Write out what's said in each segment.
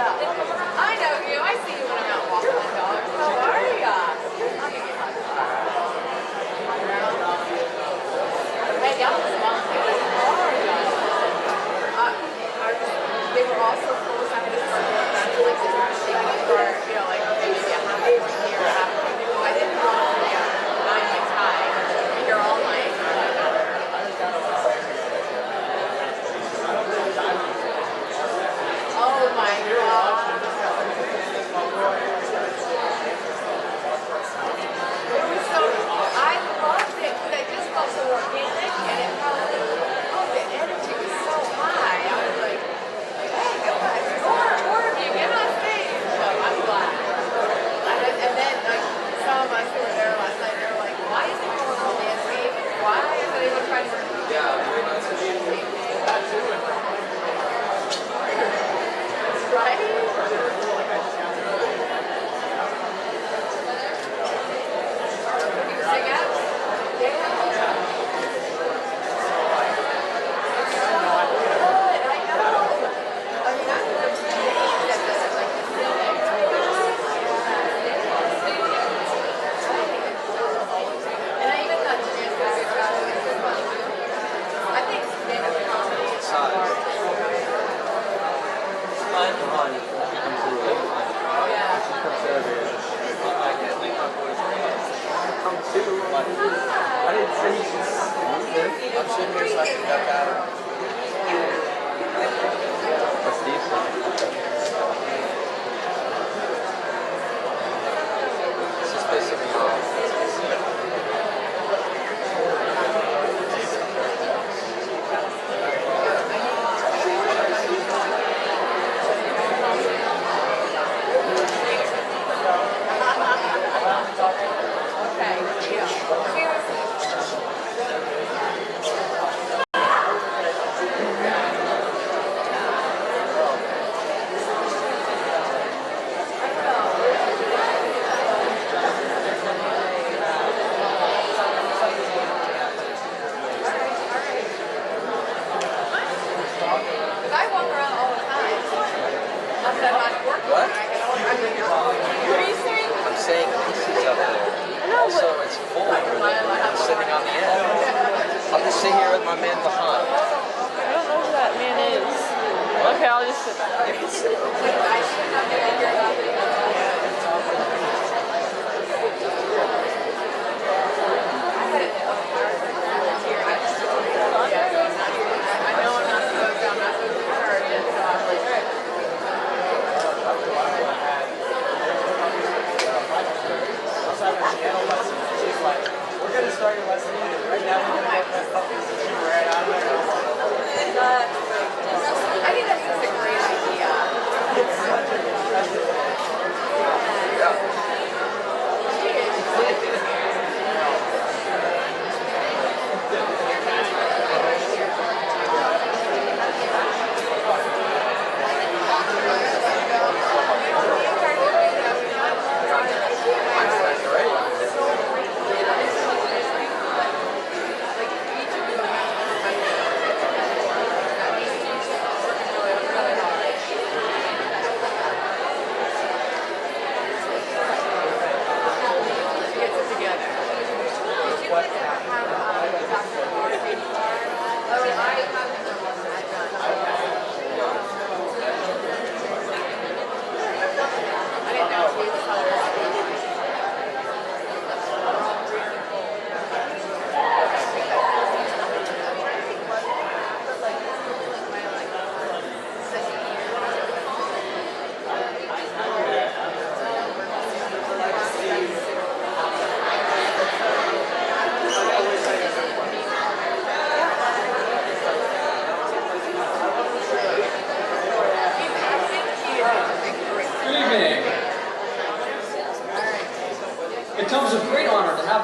I know you. I see you when I'm out walking the dog. How are ya? I'll give you a hug. Hey, y'all was monkey. How are ya? They were also close after the support back to like the shaking for, you know, like maybe a half a point here, a half a point there. I didn't know my time. You're all like, oh my god. It was so, I loved it because I just felt so organic and it felt, oh, the energy was so high. I was like, hey, guys, more of you, get on stage. So I'm glad. And then, like, some of us who were there last night, they were like, why is it going on dance week? Why is anyone trying to work with you? Right?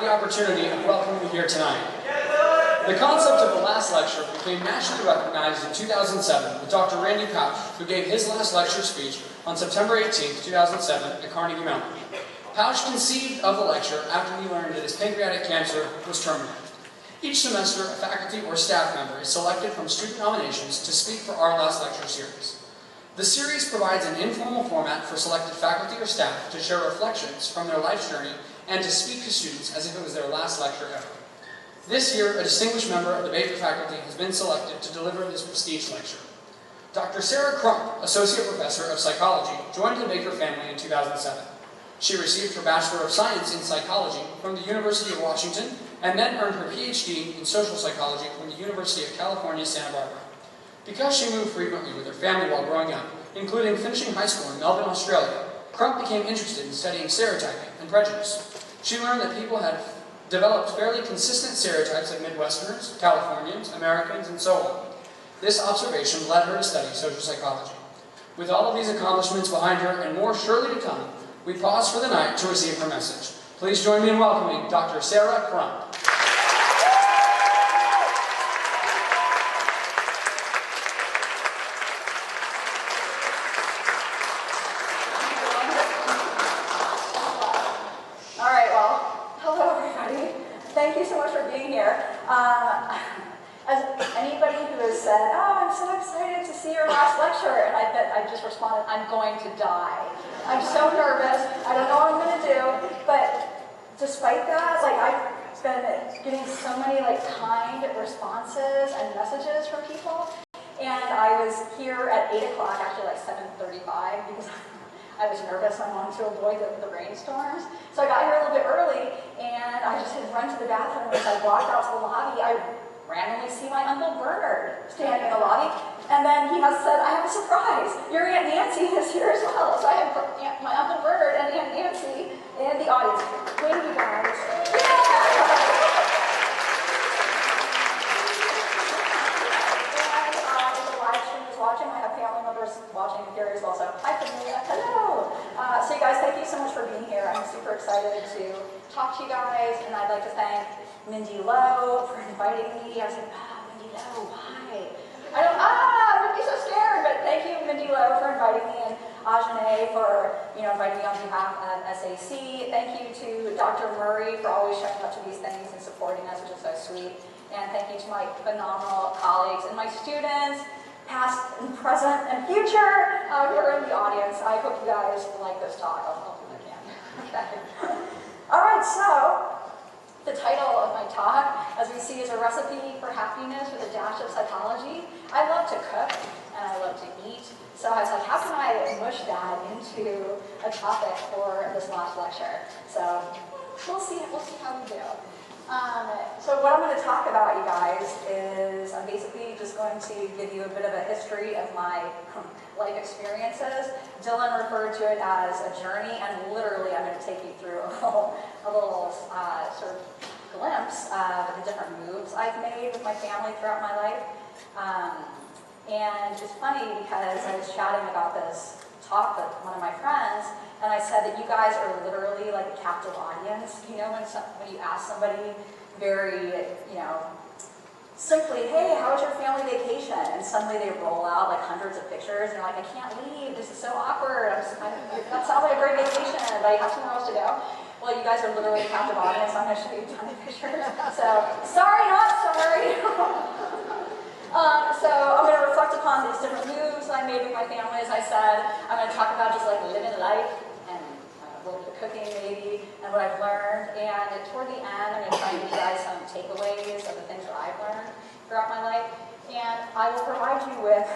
Opportunity of welcoming you here tonight. The concept of the last lecture became nationally recognized in 2007 with Dr. Randy Pausch, who gave his last lecture speech on September 18, 2007 at Carnegie Mellon. Pausch conceived of the lecture after he learned that his pancreatic cancer was terminal. Each semester, a faculty or staff member is selected from student nominations to speak for our last lecture series. The series provides an informal format for selected faculty or staff to share reflections from their life's journey and to speak to students as if it was their last lecture ever. This year, a distinguished member of the Baker faculty has been selected to deliver this prestige lecture. Dr. Sarah Crump, Associate Professor of Psychology, joined the Baker family in 2007. She received her Bachelor of Science in Psychology from the University of Washington and then earned her PhD in Social Psychology from the University of California, Santa Barbara. Because she moved frequently with her family while growing up, including finishing high school in Melbourne, Australia, Crump became interested in studying stereotyping and prejudice. She learned that people had developed fairly consistent stereotypes of Midwesterners, Californians, Americans, and so on. This observation led her to study social psychology. With all of these accomplishments behind her and more surely to come, we pause for the night to receive her message. Please join me in welcoming Dr. Sarah Crump. Thank you so much for being here. As anybody who has said, oh, I'm so excited to see your last lecture, and I just responded, I'm going to die. I'm so nervous, I don't know what I'm going to do, but despite that, I've been getting so many kind responses and messages from people, and I was here at 8 o'clock, actually 7:35, because I was nervous. I wanted to avoid the rainstorms. So I got here a little bit early, and I just had run to the bathroom. As I walked out to the lobby, I randomly see my Uncle Bernard standing in the lobby, and then he has said, I have a surprise. Your Aunt Nancy is here as well. So I have my Uncle Bernard and Aunt Nancy in the audience. Thank you guys. Watching. I have family members watching here as well. So hi, Cornelia. Hello. So you guys, thank you so much for being here. I'm super excited to talk to you guys, and I'd like to thank Mindy Lowe for inviting me. I was like, Mindy Lowe, hi. I'd be so scared, but thank you, Mindy Lowe, for inviting me, and Ajane for inviting me on behalf of SAC. Thank you to Dr. Murray for always showing up to these things and supporting us, which is so sweet. And thank you to my phenomenal colleagues and my students, past and present and future, who are in the audience. I hope you guys like this talk. I'll do what I can. Okay. All right, so the title of my talk, as we see, is A Recipe for Happiness with a Dash of Psychology. I love to cook and I love to eat, so I was like, how can I mush that into a topic for this last lecture? So we'll see how we do. So what I'm going to talk about, you guys, is I'm basically just going to give you a bit of a history of my life experiences. Dylan referred to it as a journey, and literally I'm going to take you through a little sort of glimpse of the different moves I've made with my family throughout my life. And it's funny because I was chatting about this talk with one of my friends, and I said that you guys are literally like a captive audience. You know, when you ask somebody very, simply, hey, how was your family vacation? And suddenly they roll out like hundreds of pictures, and you're like, I can't leave, this is so awkward. That sounds like a great vacation, but I have somewhere else to go. Well, you guys are literally a captive audience. I'm going to show you a ton of pictures. So, sorry, not sorry. So I'm going to reflect upon these different moves I made with my family. As I said, I'm going to talk about just living life and a little bit of cooking maybe, and what I've learned. And toward the end, I'm going to try and give you guys some takeaways of the things that I've learned throughout my life. And I will provide you with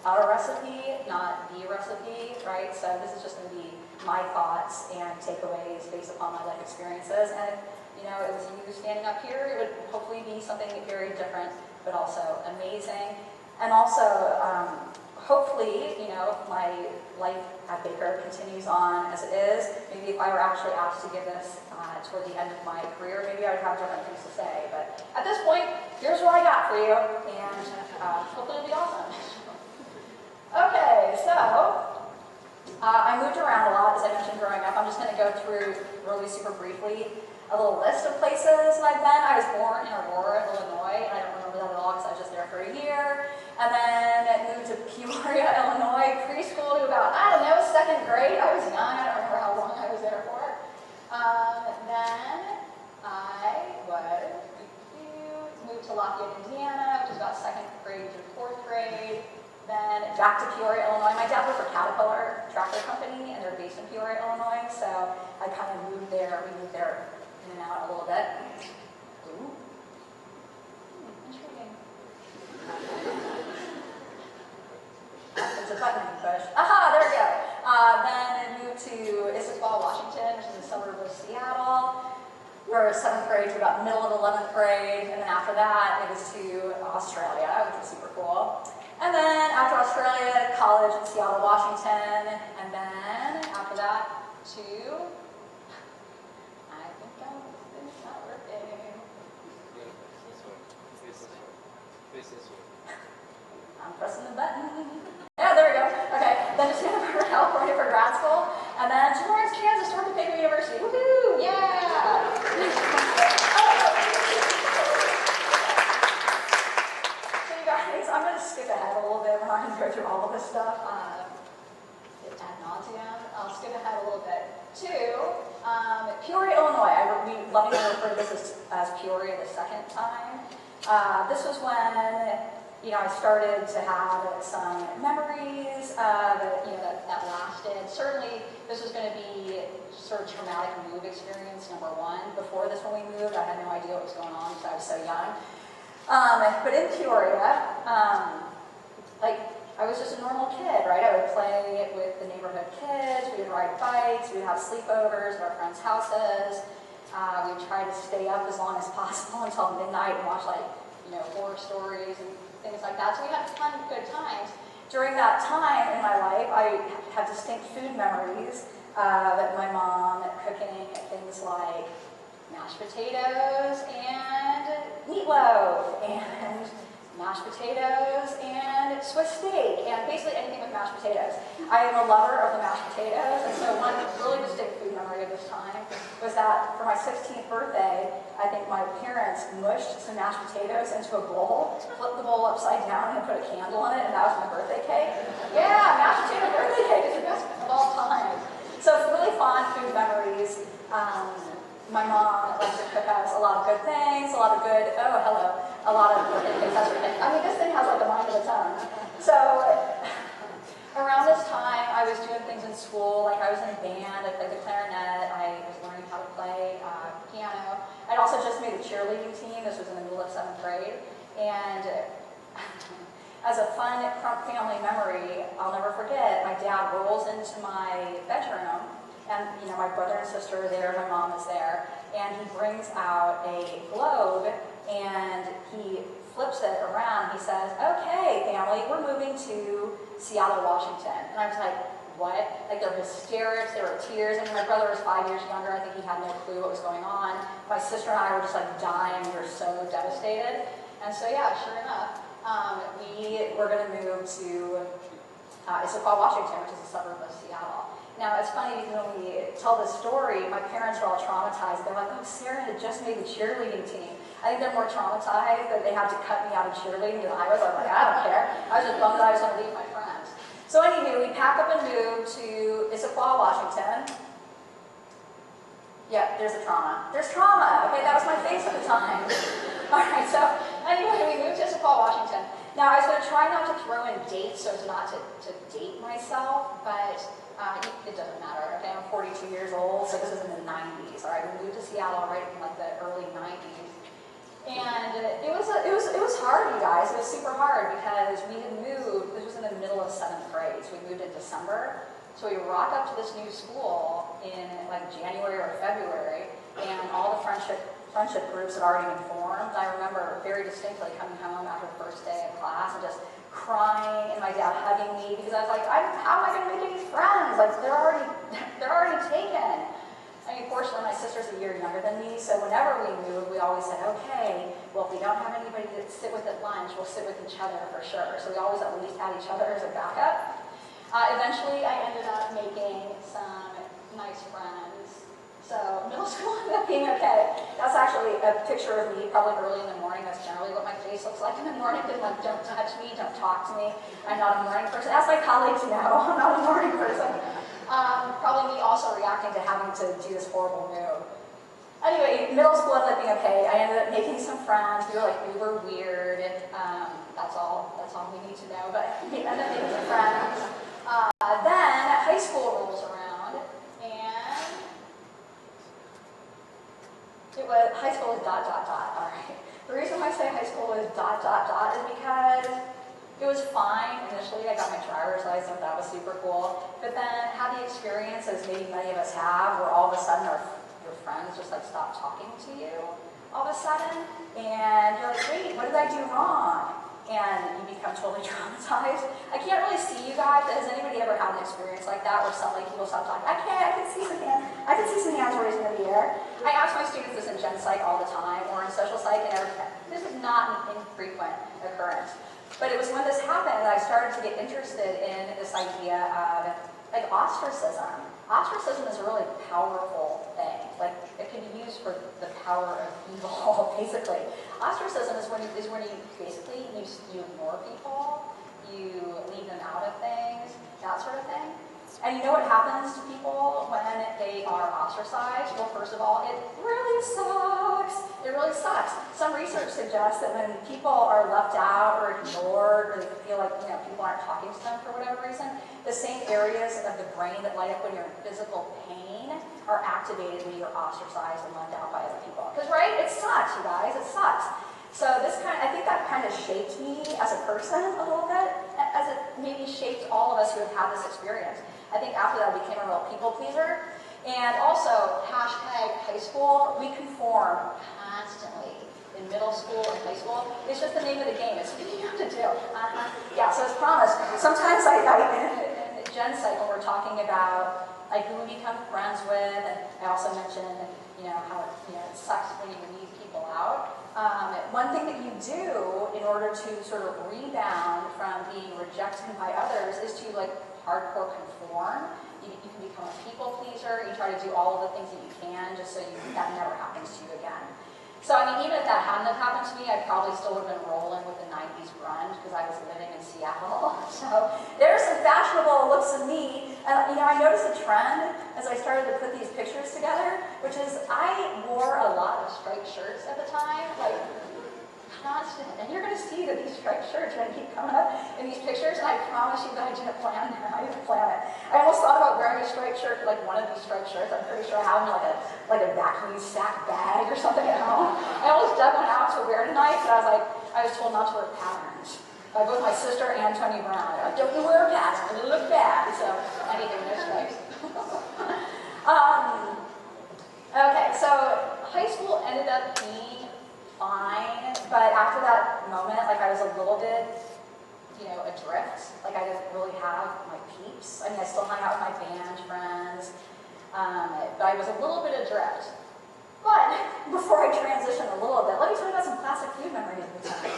a recipe, not the recipe, right? So this is just going to be my thoughts and takeaways based upon my life experiences. And if it was you standing up here, it would hopefully be something very different, but also amazing. And also, hopefully, if my life at Baker continues on as it is, maybe if I were actually asked to give this toward the end of my career, maybe I would have different things to say. But at this point, here's what I got for you, and hopefully it'll be awesome. Okay, so I moved around a lot, as I mentioned, growing up. I'm just going to go through really super briefly a little list of places that I've been. I was born in Aurora, Illinois, and I don't remember that at all because I was just there for a year. And then I moved to Peoria, Illinois, preschool to about, second grade. I was young. I don't remember how long I was there for. Then I moved to Lafayette, Indiana, which is about second grade through fourth grade. Then back to Peoria, Illinois. My dad worked for Caterpillar Tractor Company, and they're based in Peoria, Illinois, so I kind of moved there. We moved there in and out a little bit. Ooh. Intriguing. There's a button I can push. Aha, there we go. Then I moved to Issaquah, Washington, which is a suburb of Seattle, for 7th grade to about middle of 11th grade. And then after that, it was to Australia, which was super cool. And then after Australia, college in Seattle, Washington. And then after that, to, I think it's not working. I'm pressing the button. Yeah, there we go. Okay, then to Santa Barbara, California for grad school, and then to Lawrence, Kansas, Georgia Paper University. Woohoo! Yeah! So you guys, I'm going to skip ahead a little bit. We're not going to go through all of this stuff ad nauseum. I'll skip ahead a little bit to Peoria, Illinois. We lovingly refer to this as Peoria the second time. This was when I started to have some memories that lasted. Certainly, this was going to be sort of traumatic move experience number one. Before this, when we moved, I had no idea what was going on because I was so young. But in Peoria, I was just a normal kid, right? I would play with the neighborhood kids. We would ride bikes. We would have sleepovers at our friends' houses. We would try to stay up as long as possible until midnight and watch horror stories and things like that. So we had fun, good times. During that time in my life, I have distinct food memories of my mom cooking things like mashed potatoes and meatloaf and mashed potatoes and Swiss steak and basically anything with mashed potatoes. I am a lover of the mashed potatoes, and so one really distinct food memory of this time was that for my 16th birthday, I think my parents mushed some mashed potatoes into a bowl, flipped the bowl upside down and put a candle in it, and that was my birthday cake. Yeah, mashed potato birthday cake is the best of all time. So it's really fond food memories. My mom likes to cook us a lot of good things, a lot of good birthday cakes, that's her thing. I mean, this thing has like a mind of its own. So around this time, I was doing things in school, like I was in a band, I played the clarinet, I was learning how to play piano. I'd also just made a cheerleading team. This was in the middle of 7th grade. And as a fun Crump family memory, I'll never forget, my dad rolls into my bedroom, and my brother and sister are there, my mom is there, and he brings out a globe, and he flips it around, and he says, "Okay, family, we're moving to Seattle, Washington." And I was like, what? Like, there were hysterics, there were tears. I mean, my brother was 5 years younger. I think he had no clue what was going on. My sister and I were just like dying. We were so devastated. And so, yeah, sure enough, we were going to move to Issaquah, Washington, which is a suburb of Seattle. Now, it's funny because when we tell this story, my parents were all traumatized. They're like, "Oh, Sarah had just made the cheerleading team." I think they're more traumatized that they had to cut me out of cheerleading than I was. I was like, I don't care. I was just bummed that I was going to leave my friends. So anywho, we pack up and move to Issaquah, Washington. Yeah, there's a trauma. There's trauma. Okay, that was my face at the time. All right, so anyway, we moved to Issaquah, Washington. Now, I was going to try not to throw in dates so as not to date myself, but it doesn't matter. Okay, I'm 42 years old, so this is in the 90s. All right, we moved to Seattle right in like the early 90s. And it was hard, you guys. It was super hard because we had moved. This was in the middle of 7th grade, so we moved in December. So we rock up to this new school in like January or February, and all the friendship groups had already been formed. I remember very distinctly coming home after the first day of class and just crying, and my dad hugging me because I was like, how am I going to make any friends? Like they're already taken. I mean, fortunately, my sister's a year younger than me, so whenever we moved, we always said, okay, well, if we don't have anybody to sit with at lunch, we'll sit with each other for sure. So we always at least had each other as a backup. Eventually, I ended up making some nice friends. So middle school ended up being okay. That's actually a picture of me probably early in the morning. That's generally what my face looks like in the morning. Because like, don't touch me, don't talk to me. I'm not a morning person. As my colleagues know, I'm not a morning person. Probably me also reacting to having to do this horrible move. Anyway, middle school ended up being okay. I ended up making some friends. We were like uber weird. That's all we need to know. But we ended up making some friends. Then high school rolls around, and high school is ... All right. The reason why I say high school was ... is because it was fine initially. I got my driver's license, that was super cool. But then had the experience, as maybe many of us have, where all of a sudden your friends just like stop talking to you all of a sudden, and you're like, wait, what did I do wrong? And you become totally traumatized. I can't really see you guys, but has anybody ever had an experience like that where people stop talking? I can see some hands. I can see some hands raising in the air. I ask my students this in Gen Psych all the time, or in Social Psych and everything. This is not an infrequent occurrence. But it was when this happened that I started to get interested in this idea of like ostracism. Ostracism is a really powerful thing. Like, it can be used for the power of evil, basically. Ostracism is when you basically you ignore people, you leave them out of things, that sort of thing. And you know what happens to people when they are ostracized? Well, first of all, it really sucks. It really sucks. Some research suggests that when people are left out or ignored, or they feel like people aren't talking to them for whatever reason, the same areas of the brain that light up when you're in physical pain are activated when you're ostracized and left out by other people. Because, right? It sucks, you guys. It sucks. So I think that kind of shaped me as a person a little bit, as it maybe shaped all of us who have had this experience. I think after that I became a real people pleaser. And also, #high school, we conform constantly in middle school and high school. It's just the name of the game. It's what you have to do. Yeah, so as promised, sometimes in Gen Psych, when we're talking about like who we become friends with, and I also mentioned how it sucks when you leave people out. One thing that you do in order to sort of rebound from being rejected by others is to like hardcore conform. You can become a people pleaser. You try to do all of the things that you can just so that never happens to you again. So I mean, even if that hadn't have happened to me, I probably still would have been rolling with the 90s grunge because I was living in Seattle. So there's some fashionable looks of me. And I noticed a trend as I started to put these pictures together, which is I wore a lot of striped shirts at the time, like constant. And you're going to see that these striped shirts are going to keep coming up in these pictures, and I promise you that I didn't plan that. I didn't plan it. I almost thought about wearing a striped shirt, like one of these striped shirts. I'm pretty sure I have them in like a vacuum sack bag or something at home. I almost dug one out to wear tonight, but I was told not to wear patterns by both my sister and Tony Brown. They're like, don't you wear a pattern, it'll look bad. So anything, no stripes. Okay, so high school ended up being fine, but after that moment, like I was a little bit, adrift. Like I didn't really have my peeps. I mean, I still hung out with my band friends, but I was a little bit adrift. But before I transition a little bit, let me tell you about some classic food memories of the time.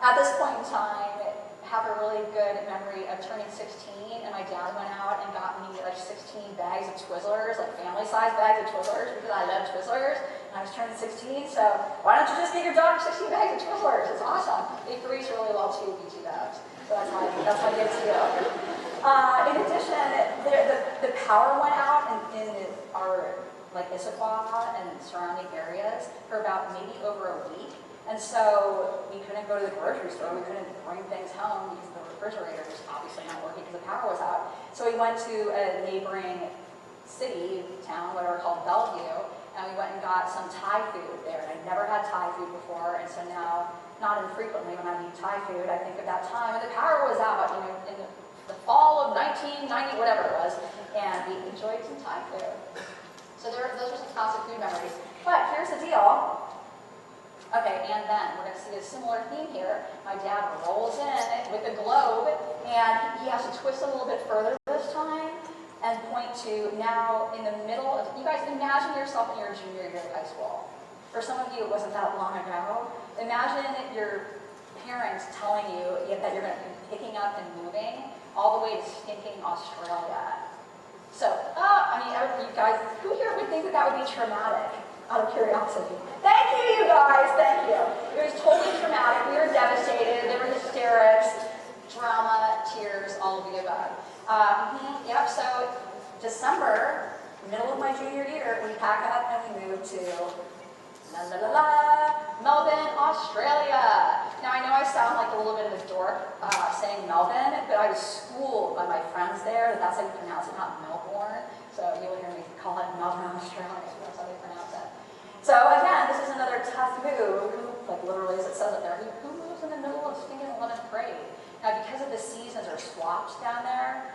At this point in time, I have a really good memory of turning 16, and my dad went out and got me like 16 bags of Twizzlers, like family-sized bags of Twizzlers, because I love Twizzlers. And I was turning 16, so why don't you just get your daughter 16 bags of Twizzlers? It's awesome. They freeze really well too if you do that. So that's my gift to you. In addition, the power went out in our like Issaquah and surrounding areas for about maybe over a week. And so we couldn't go to the grocery store, we couldn't bring things home because the refrigerator was obviously not working because the power was out. So we went to a neighboring town, whatever, called Bellevue, and we went and got some Thai food there. And I'd never had Thai food before, and so now, not infrequently when I eat Thai food, I think of that time when the power was out, in the fall of 1990, whatever it was, and we enjoyed some Thai food. So those are some classic food memories. But here's the deal. Okay, and then we're going to see a similar theme here. My dad rolls in with a globe, and he has to twist it a little bit further this time and point to now in the middle of, you guys imagine yourself in your junior year of high school. For some of you, it wasn't that long ago. Imagine your parents telling you that you're going to be picking up and moving all the way to stinking Australia. So, you guys, who here would think that would be traumatic? Out of curiosity. Thank you, you guys. Thank you. It was totally traumatic. We were devastated. There were hysterics, drama, tears, all of the above. Yep. So December, middle of my junior year, we pack up and we move to Melbourne, Australia. Now, I know I sound like a little bit of a dork saying Melbourne, but I was schooled by my friends there that that's how you pronounce it, not Melbourne. So you'll hear me call it Melbourne, Australia. That's how they pronounce it. So again, this is another tough move, like literally as it says it there. Who moves in the middle of stinking 11th grade? Now, because of the seasons are swapped down there,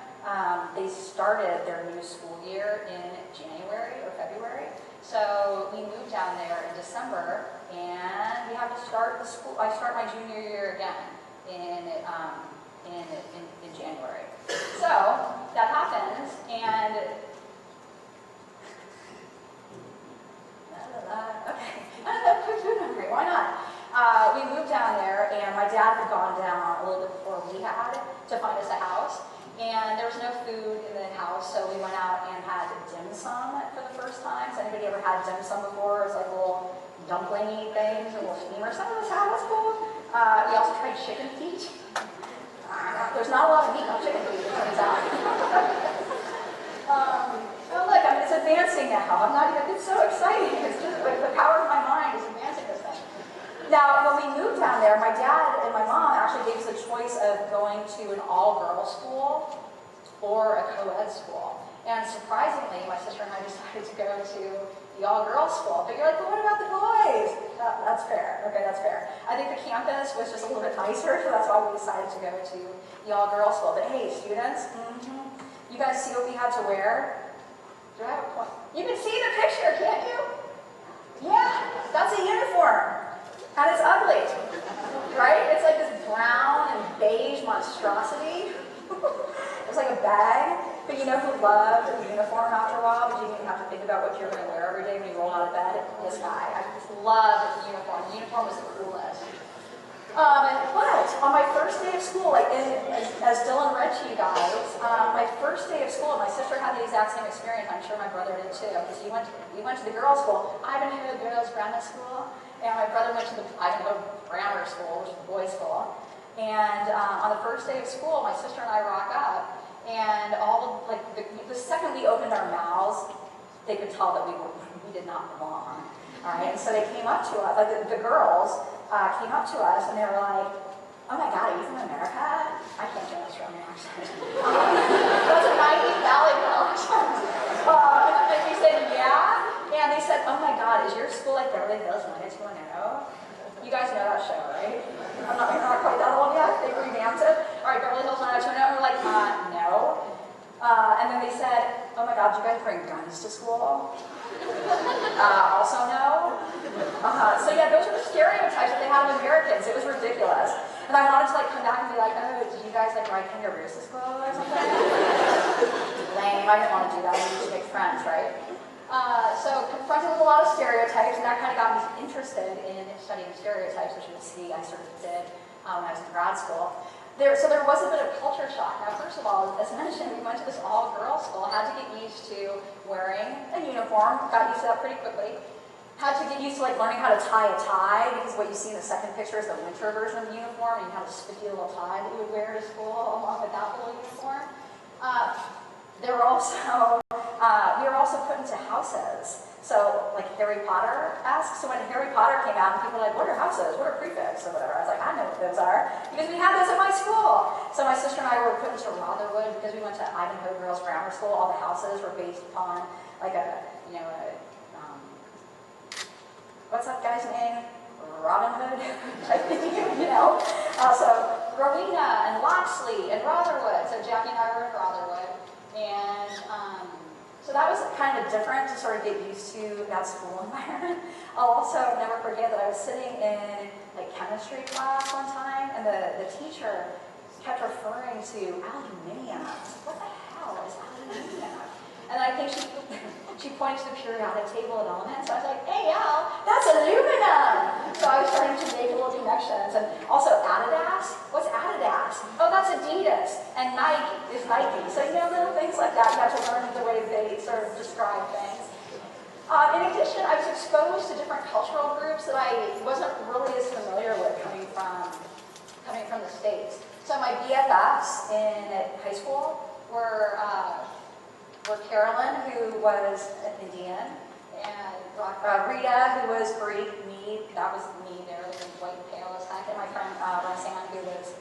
they started their new school year in January or February. So we moved down there in December, and we have to start the school. I start my junior year again in January. So that happens, and okay, food hungry. Why not? We moved down there, and my dad had gone down a little bit before we had to find us a house. And there was no food in the house, so we went out and had dim sum for the first time. Has anybody ever had dim sum before? It's like little dumpling-y things, a little steamer. Some of us have, that's cool. We also tried chicken feet. There's not a lot of meat on chicken feet, it turns out. Oh look, I mean, it's advancing now. I'm not even, it's so exciting. It's just like the power of my mind is advancing this thing. Now, when we moved down there, my dad and my mom actually gave us the choice of going to an all-girls school or a co-ed school. And surprisingly, my sister and I decided to go to the all-girls school. But you're like, well, what about the boys? That's fair. Okay, that's fair. I think the campus was just a little bit nicer, so that's why we decided to go to the all-girls school. But hey, students, you guys see what we had to wear? Do I have a point? You can see the picture, can't you? Yeah, that's a uniform. And it's ugly, right? It's like this brown and beige monstrosity. It's like a bag. But you know who loved a uniform after a while, but you didn't have to think about what you're going to wear every day when you roll out of bed? This guy. I just loved the uniform. The uniform was the coolest. But on my first day of school, like as Dylan read to you guys, my first day of school, my sister had the exact same experience. I'm sure my brother did too, because we went to the girls' school. Ivanhoe Girls Grammar School, and my brother went to the Ivanhoe Grammar School, which is the boys' school. And on the first day of school, my sister and I rock up, and all like the second we opened our mouths, they could tell that we did not belong. All right, and so they came up to us, like the girls came up to us, and they were like, "Oh my God, are you from America?" I can't do an Australian accent. That's a 90s Valley girl accent. And we said, "Yeah," and they said, "Oh my God, is your school like Beverly Hills 90210?" You guys know that show, right? I'm not quite that old yet. They revamped it. All right, Beverly Hills 90210. And we're like, no. And then they said, "Oh my God, do you guys bring guns to school?" Also no. So yeah, those were the stereotypes that they had of Americans. It was ridiculous. And I wanted to like come back and be like, "Oh, did you guys like ride kangaroos to school or something?" Lame. I didn't want to do that. I needed to make friends, right? So confronted with a lot of stereotypes, and that kind of got me interested in studying stereotypes, which you'll see I sort of did when I was in grad school. So there was a bit of culture shock. Now, first of all, as mentioned, we went to this all-girls school, had to get used to wearing a uniform, got used to that pretty quickly. Had to get used to like learning how to tie a tie, because what you see in the second picture is the winter version of the uniform, and you have a spiffy little tie that you would wear to school along with that little uniform. We were also put into houses. So like Harry Potter asks, so when Harry Potter came out and people were like, "What are houses? What are prefects?" or whatever, I was like, "I know what those are," because we had those at my school. So my sister and I were put into Rotherwood because we went to Ivanhoe Girls Grammar School. All the houses were based upon like what's that guy's name? Robin Hood, So Rowena and Loxley and Rotherwood. So Jackie and I were in Rotherwood, and so that was kind of different to sort of get used to that school environment. I'll also never forget that I was sitting in like chemistry class one time, and the teacher kept referring to aluminium. I was like, "What the hell is aluminium?" And I think she pointed to the periodic table of elements. So I was like, "Hey, Al, that's aluminum!" So I was starting to make little connections. And also Adidas. What's Adidas? Oh, that's Adidas. And Nike is Nike. So little things like that. You have to learn the way they sort of describe things. In addition, I was exposed to different cultural groups that I wasn't really as familiar with coming from the States. So my BFFs in high school were Carolyn, who was Indian, and Rita, who was Greek, me, that was me there, looking white and pale as heck, and my friend Roxanne, who was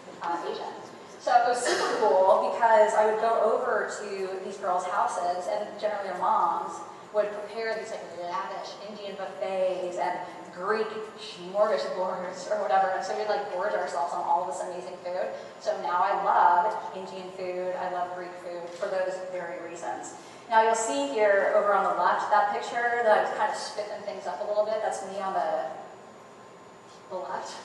Asian. So it was super cool because I would go over to these girls' houses, and generally their moms would prepare these like lavish Indian buffets and Greek smorgasbords or whatever, and so we'd like gorge ourselves on all of this amazing food. So now I love Indian food, I love Greek food for those very reasons. Now you'll see here over on the left, that picture that I was kind of spiffing things up a little bit, that's me on the left.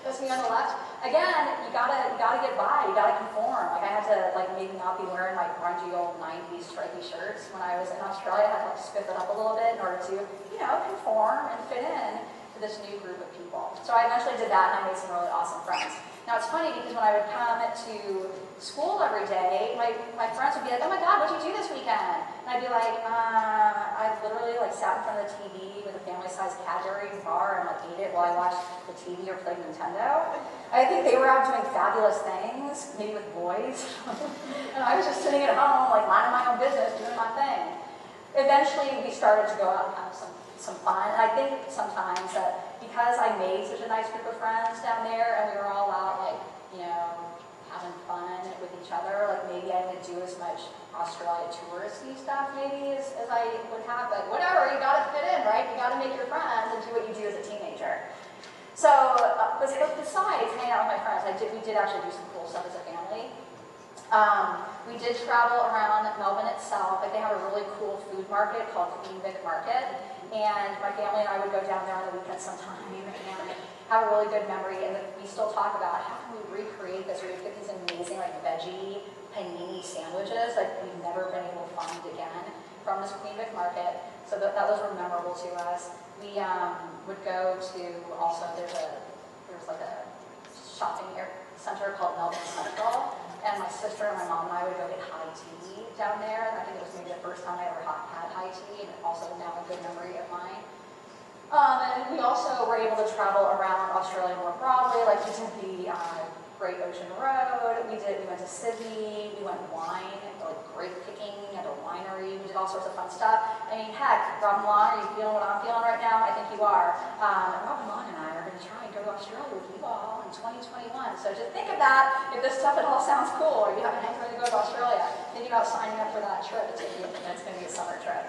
That's me on the left. Again, you gotta get by, you gotta conform. Like I had to like maybe not be wearing my grungy old 90s stripy shirts when I was in Australia. I had to like spiff it up a little bit in order to, you know, conform and fit in to this new group of people. So I eventually did that and I made some really awesome friends. Now it's funny because when I would come to school every day, my friends would be like, oh my God, what'd you do this weekend? And I'd be like, I literally like sat in front of the TV with a family-sized Cadbury bar and like ate it while I watched the TV or played Nintendo. I think they were out doing fabulous things, maybe with boys. And I was just sitting at home, like minding my own business, doing my thing. Eventually we started to go out and have some fun. And I think sometimes that because I made such a nice group of friends down there and we were all out like, you know, having fun with each other, like maybe I didn't do as much Australia touristy stuff maybe as I would have, but whatever, you gotta fit in, right? You gotta make your friends and do what you do as a teenager. So besides hanging out with my friends, we did actually do some cool stuff as a family. We did travel around Melbourne itself. Like they have a really cool food market called Queen Vic Market, and my family and I would go down there on the weekend sometime and have a really good memory. And we still talk about how can we recreate this? We would get these amazing like veggie panini sandwiches like we've never been able to find again from this Queen Vic Market. So those were memorable to us. We would go to also there's like a shopping center called Melbourne Central. And my sister and my mom and I would go get high tea down there. And I think it was maybe the first time I ever had high tea, and also now a good memory of mine. And we also were able to travel around Australia more broadly. Like we did the Great Ocean Road. We went to Sydney. We went wine, like grape picking at a winery. We did all sorts of fun stuff. I mean, heck, Robin Long, are you feeling what I'm feeling right now? I think you are. Robin Long and I are going to try and go to Australia with you all in 2021. So just think of that. If this stuff at all sounds cool, or you have an anxiety to go to Australia, think about signing up for that trip. It's going to be a summer trip.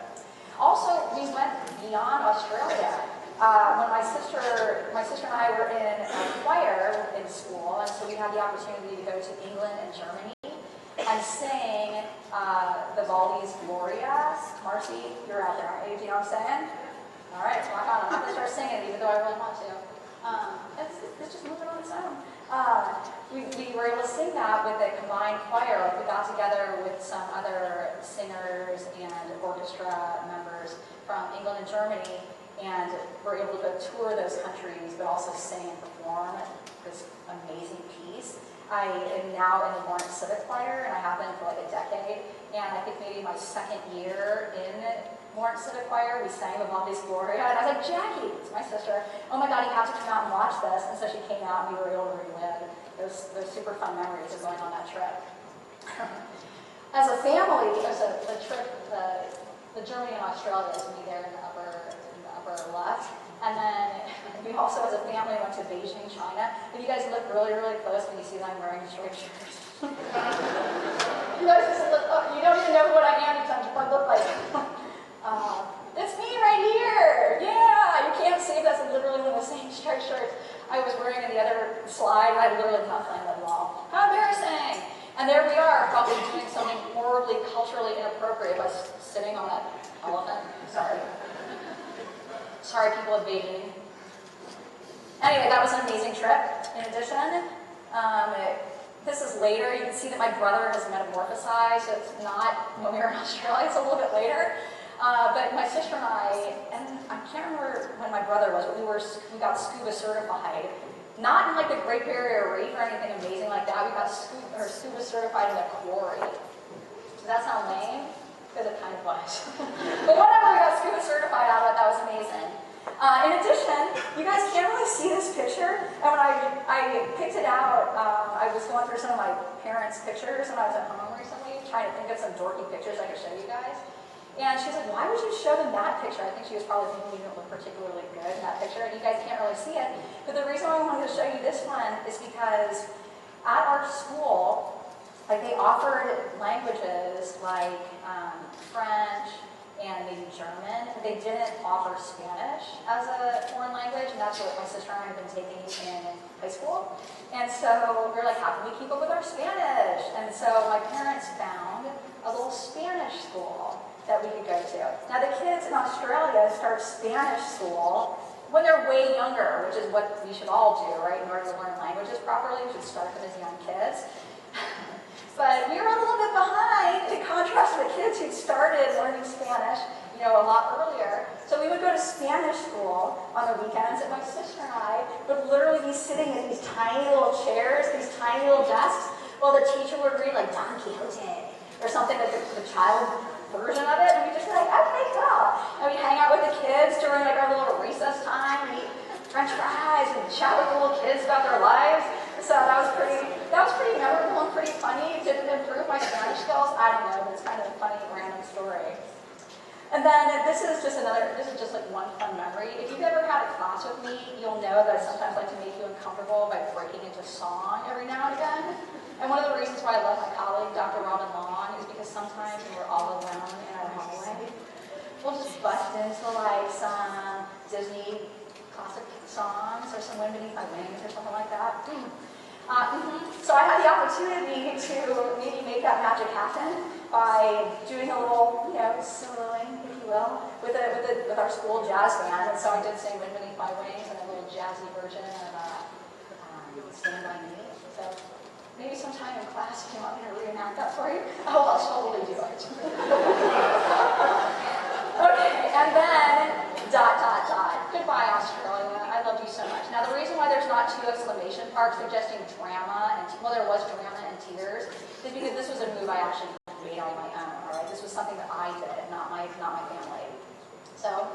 Also, we went beyond Australia. When my sister and I were in choir in school, and so we had the opportunity to go to England and Germany and sing the Vivaldi's Gloria. Marcy, you're out there, aren't you? Do you know what I'm saying? All right, so I'm not going to start singing, even though I really want to. It's just moving on its own. We were able to sing that with a combined choir. Like we got together with some other singers and orchestra members from England and Germany, and we're able to go tour those countries, but also sing and perform this amazing piece. I am now in the Lawrence Civic Choir, and I have been for like a decade. And I think maybe my second year in Lawrence Civic Choir, we sang Vivaldi's Gloria, and I was like, Jackie, it's my sister, oh my God, you have to come out and watch this. And so she came out, and we were able to relive those super fun memories of going on that trip. As a family, as a trip, the Germany and Australia is me there in the upper left. And then we also, as a family, went to Beijing, China. If you guys look really, really close when you see that I'm wearing a striped shirt. You guys just look, you don't even know what I am, you don't know what I look like. It's me right here! Yeah! You can't see that's literally one of the same striped shirts I was wearing in the other slide, and I literally not playing that at all. How embarrassing! And there we are, probably doing something horribly culturally inappropriate by sitting on that elephant. Sorry, people of Beijing. Anyway, that was an amazing trip. In addition, this is later. You can see that my brother has metamorphosized, so it's not when we were in Australia, it's a little bit later. But my sister and I can't remember when my brother was, but we got scuba certified. Not in like the Great Barrier Reef or anything amazing like that. We got scuba certified in a quarry. Does that sound lame? Because it kind of was. But whatever, we got scuba certified out of it. That was amazing. In addition, you guys can't really see this picture. And when I picked it out, I was going through some of my parents' pictures when I was at home recently, trying to think of some dorky pictures I could show you guys. And she's like, why would you show them that picture? I think she was probably thinking we didn't look particularly good in that picture, and you guys can't really see it. But the reason why I wanted to show you this one is because at our school, like they offered languages like French and maybe German. They didn't offer Spanish as a foreign language, and that's what my sister and I have been taking in high school. And so we were like, how can we keep up with our Spanish? And so my parents found a little Spanish school that we could go to. Now the kids in Australia start Spanish school when they're way younger, which is what we should all do, right? In order to learn languages properly, we should start them as young kids. But we were a little bit behind in contrast to the kids who started learning Spanish, you know, a lot earlier. So we would go to Spanish school on the weekends, and my sister and I would literally be sitting in these tiny little chairs, these tiny little desks, while the teacher would read like Don Quixote or something, like the child version of it, and we'd just be like, okay, cool. And we'd hang out with the kids during like our little recess time, and eat French fries and chat with the little kids about their lives. So that was pretty memorable and pretty funny. Did it improve my Spanish skills? I don't know, but it's kind of a funny random story. And then this is just like one fun memory. If you've ever had a class with me, you'll know that I sometimes like to make you uncomfortable by breaking into song every now and again. And one of the reasons why I love my colleague, Dr. Robin Long, is because sometimes when we're all alone in our hallway, we'll just bust into like some Disney classic songs or some Wind Beneath My Wings or something like that. So I had the opportunity to maybe make that magic happen by doing a little, you know, soloing, if you will, with our school jazz band. And so I did sing Wind Beneath My Wings and a little jazzy version of Stand By Me. So maybe sometime in class, if you want me to reenact that for you, I'll totally do it. Okay, and then ... Goodbye, Australia. I loved you so much. Now, the reason why there's not 2 exclamation marks suggesting drama, and well, there was drama and tears, is because this was a move I actually made on my own, all right? This was something that I did, not my family. So,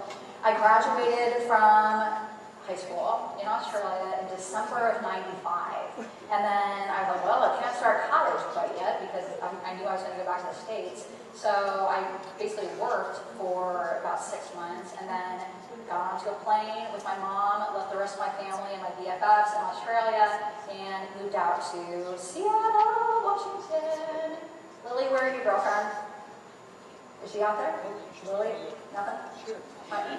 I graduated from high school in Australia in December of '95. And then I was like, well, I can't start college quite yet because I knew I was going to go back to the States. So I basically worked for about 6 months and then got onto a plane with my mom, left the rest of my family and my BFFs in Australia, and moved out to Seattle, Washington. Lily, where are you, girlfriend? Is she out there? Lily? Nothing?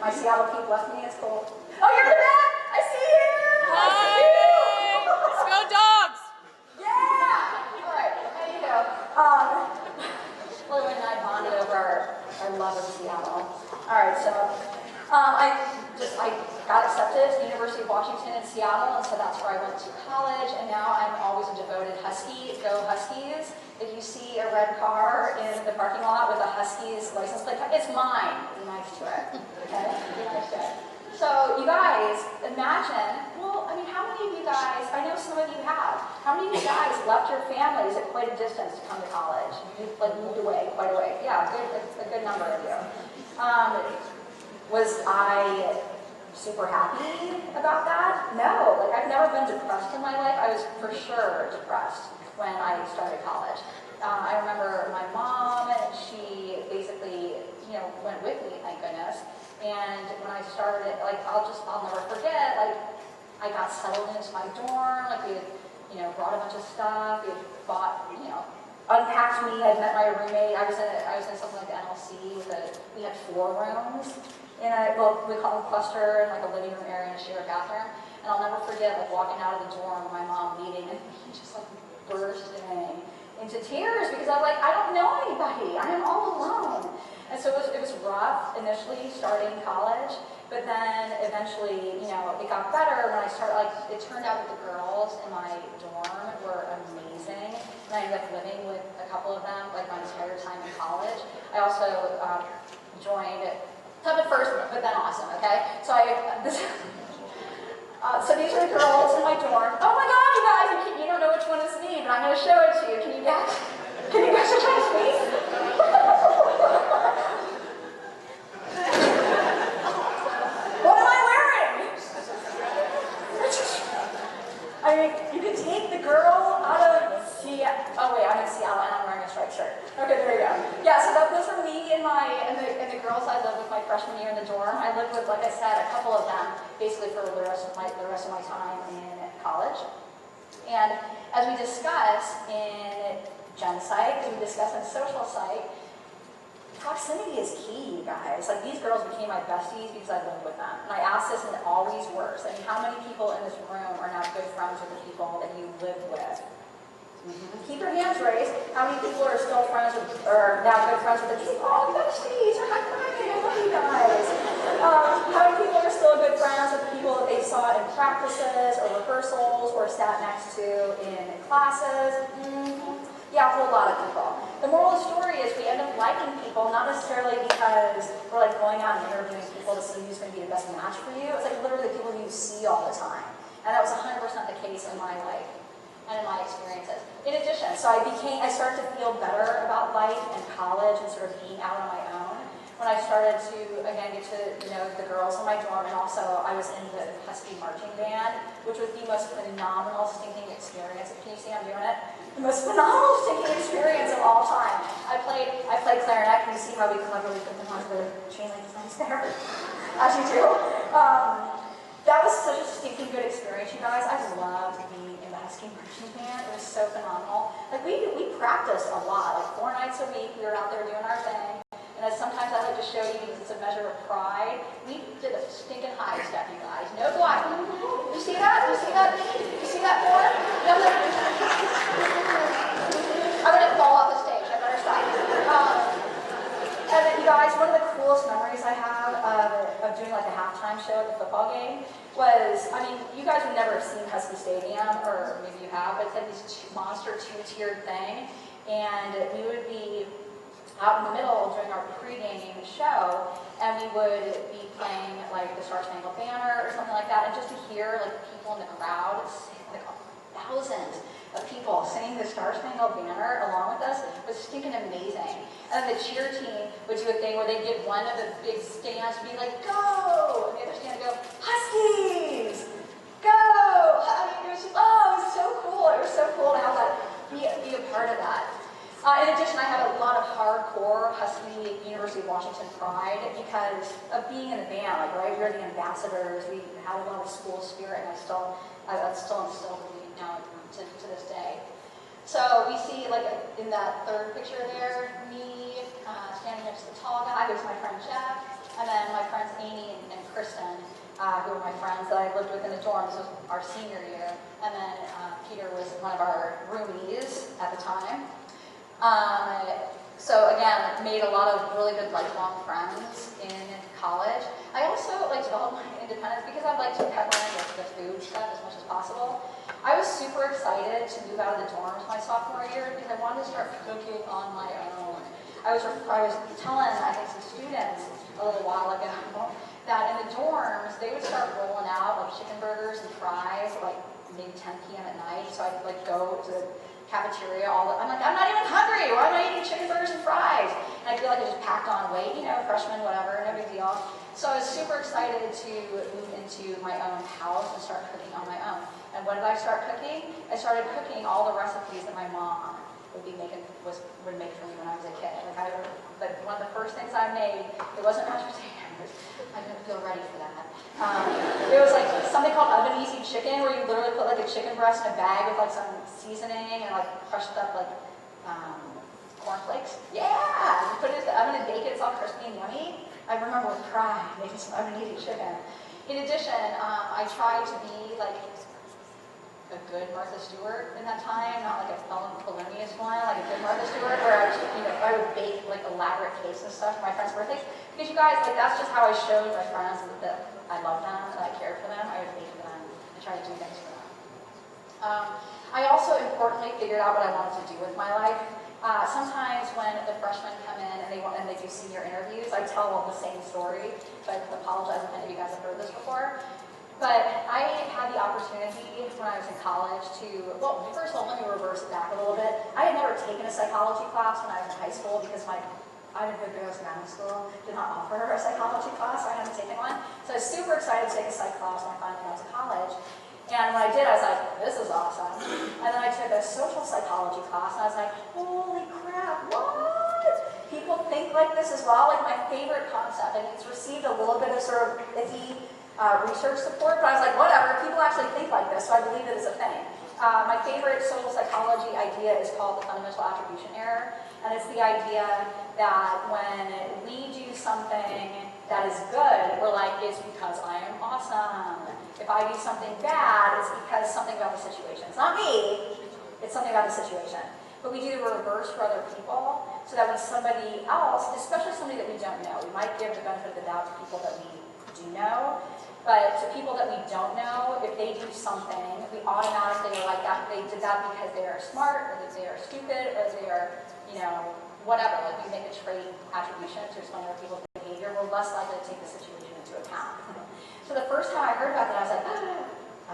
My Seattle peep left me. It's cool. Oh, you're in the back! I see you! Hi! I see you! Let's go dogs! Yeah! All right, anyhow. Lily and I bonded over our love of Seattle. All right, so I got accepted to the University of Washington in Seattle, and so that's where I went to college, and now I'm always a devoted Husky. Go Huskies. If you see a red car in the parking lot with a Huskies license plate, it's mine. Be nice to it. Okay? Be nice to it. So you guys, imagine, well, I mean, how many of you guys, I know some of you have, how many of you guys left your families at quite a distance to come to college? You like moved away, quite away. Yeah, a good number of you. Was I super happy about that? No, like I've never been depressed in my life. I was for sure depressed when I started college. I remember my mom, she basically, you know, went with me, thank goodness. And when I started, like, I'll never forget, like, I got settled into my dorm, like we had, you know, brought a bunch of stuff, we had bought, you know, unpacked me, I'd met my roommate, I was in something like the NLC, we had 4 rooms. Well, we call them cluster, like a living room area and a shared bathroom. And I'll never forget, like, walking out of the dorm with my mom leaving, and he just, like, bursting into tears because I was like, I don't know anybody. I am all alone. And so it was rough initially starting college, but then eventually, you know, it got better when I started, like, it turned out that the girls in my dorm were amazing. And I ended up living with a couple of them, like, my entire time in college. I also joined... Tough at first, but then awesome, okay? So so these are the girls in my dorm. Oh my god, you guys, you don't know which one is me, but I'm going to show it to you. Can you guess which one is me? What am I wearing? I mean, you can take the girl out of Seattle. Oh wait, I'm in Seattle and I'm wearing a striped shirt. Okay, there you go. Yeah, so those are me in and the girls I lived with my freshman year in the dorm, I lived with, like I said, a couple of them basically for the rest of my time in college. And as we discuss in gen psych, as we discuss in social psych, proximity is key, you guys. Like, these girls became my besties because I lived with them. And I ask this, and it always works. I mean, how many people in this room are now good friends with the people that you live with? Keep your hands raised. How many people are still friends with, or now good friends with the people? Oh, besties, or high fiving, I love you guys. How many people are still good friends with the people that they saw in practices or rehearsals or sat next to in classes? Yeah, a whole lot of people. The moral of the story is we end up liking people, not necessarily because we're like going out and interviewing people to see who's going to be the best match for you. It's like literally the people you see all the time. And that was 100% the case in my life and in my experiences. In addition, so I started to feel better about life and college and sort of being out on my own when I started to, again, get to know the girls in my dorm, and also I was in the Husky marching band, which was the most phenomenal stinking experience. Can you see I'm doing it? The most phenomenal stinking experience of all time. I played clarinet. Can you see how we cleverly put them onto the chain link fence there? As you do. That was such a stinking good experience, you guys. I loved being in the Husky marching band. It was so phenomenal. Like, we practiced a lot. Like, 4 nights a week, we were out there doing our thing. And as sometimes I like to show you, because it's a measure of pride, we did a stinking high step, you guys. No gliding. You see that? You see that? You see that more? No, I'm going to fall off the stage. I better stop. And then, you guys, one of the coolest memories I have of doing like a halftime show at the football game was, I mean, you guys have never seen Husky Stadium, or maybe you have, but it's like this monster 2-tiered thing. And we would be out in the middle during our pregame show, and we would be playing like the Star Spangled Banner or something like that, and just to hear like people in the crowd, like thousands of people singing the Star Spangled Banner along with us was stinking amazing. And then the cheer team would do a thing where they'd get one of the big stands to be like, "Go!" and the other stand would go, "Huskies! Go!" It was so cool. It was so cool to have that, be a part of that. In addition, I had a lot of hardcore Husky University of Washington pride because of being in the band. Like, right, we were the ambassadors. We had a lot of school spirit, and that's still instilled in me now to this day. So we see, like, in that third picture there, me standing next to the tall guy, who's my friend Jeff, and then my friends Amy and Kristen, who were my friends that I lived with in the dorm. This was our senior year, and then Peter was one of our roomies at the time. So again, made a lot of really good lifelong friends in college. I also developed my independence because I like to pepper in the food stuff as much as possible. I was super excited to move out of the dorms my sophomore year because I wanted to start cooking on my own. I was telling, I think, some students a little while ago that in the dorms, they would start rolling out like chicken burgers and fries at like maybe 10 p.m. at night. So I'd like go to the cafeteria I'm like, I'm not even hungry. Why am I eating chicken burgers and fries? And I feel like I just packed on weight, freshman, whatever, no big deal. So I was super excited to move into my own house and start cooking on my own. And when did I start cooking? I started cooking all the recipes that my mom would make for me when I was a kid. Like one of the first things I made, it wasn't mashed potatoes. I didn't feel ready for that. It was like something called oven easy chicken, where you literally put like a chicken breast in a bag with like some seasoning and like crushed up like cornflakes. Yeah, you put it in the oven and bake it. It's all crispy and yummy. I remember with pride making some oven easy chicken. In addition, I tried to be like a good Martha Stewart in that time, not like a felonious one, like a good Martha Stewart, where I would bake like elaborate cakes and stuff for my friends' birthdays. Because you guys, like that's just how I showed my friends that I loved them, that I cared for them. I would bake for them and try to do things for them. I also importantly figured out what I wanted to do with my life. Sometimes when the freshmen come in and they do senior interviews, I tell them the same story, so I apologize if any of you guys have heard this before. But I had the opportunity when I was in college to, well, first of all, let me reverse it back a little bit. I had never taken a psychology class when I was in high school because Ida Good Grammar School did not offer a psychology class, so I hadn't taken one. So I was super excited to take a psych class when I finally got to college. And when I did, I was like, this is awesome. And then I took a social psychology class, and I was like, holy crap, what? People think like this as well? Like my favorite concept, and it's received a little bit of sort of iffy research support, but I was like, whatever, people actually think like this, so I believe it is a thing. My favorite social psychology idea is called the fundamental attribution error, and it's the idea that when we do something that is good, we're like, it's because I am awesome. If I do something bad, it's because something about the situation. It's not me, it's something about the situation. But we do the reverse for other people, so that when somebody else, especially somebody that we don't know, we might give the benefit of the doubt to people that we do know, but to people that we don't know, if they do something, we automatically are like that. They did that because they are smart, or that they are stupid, or they are, whatever. Like we make a trait attribution to explain other people's behavior, we're less likely to take the situation into account. So the first time I heard about that, I was like,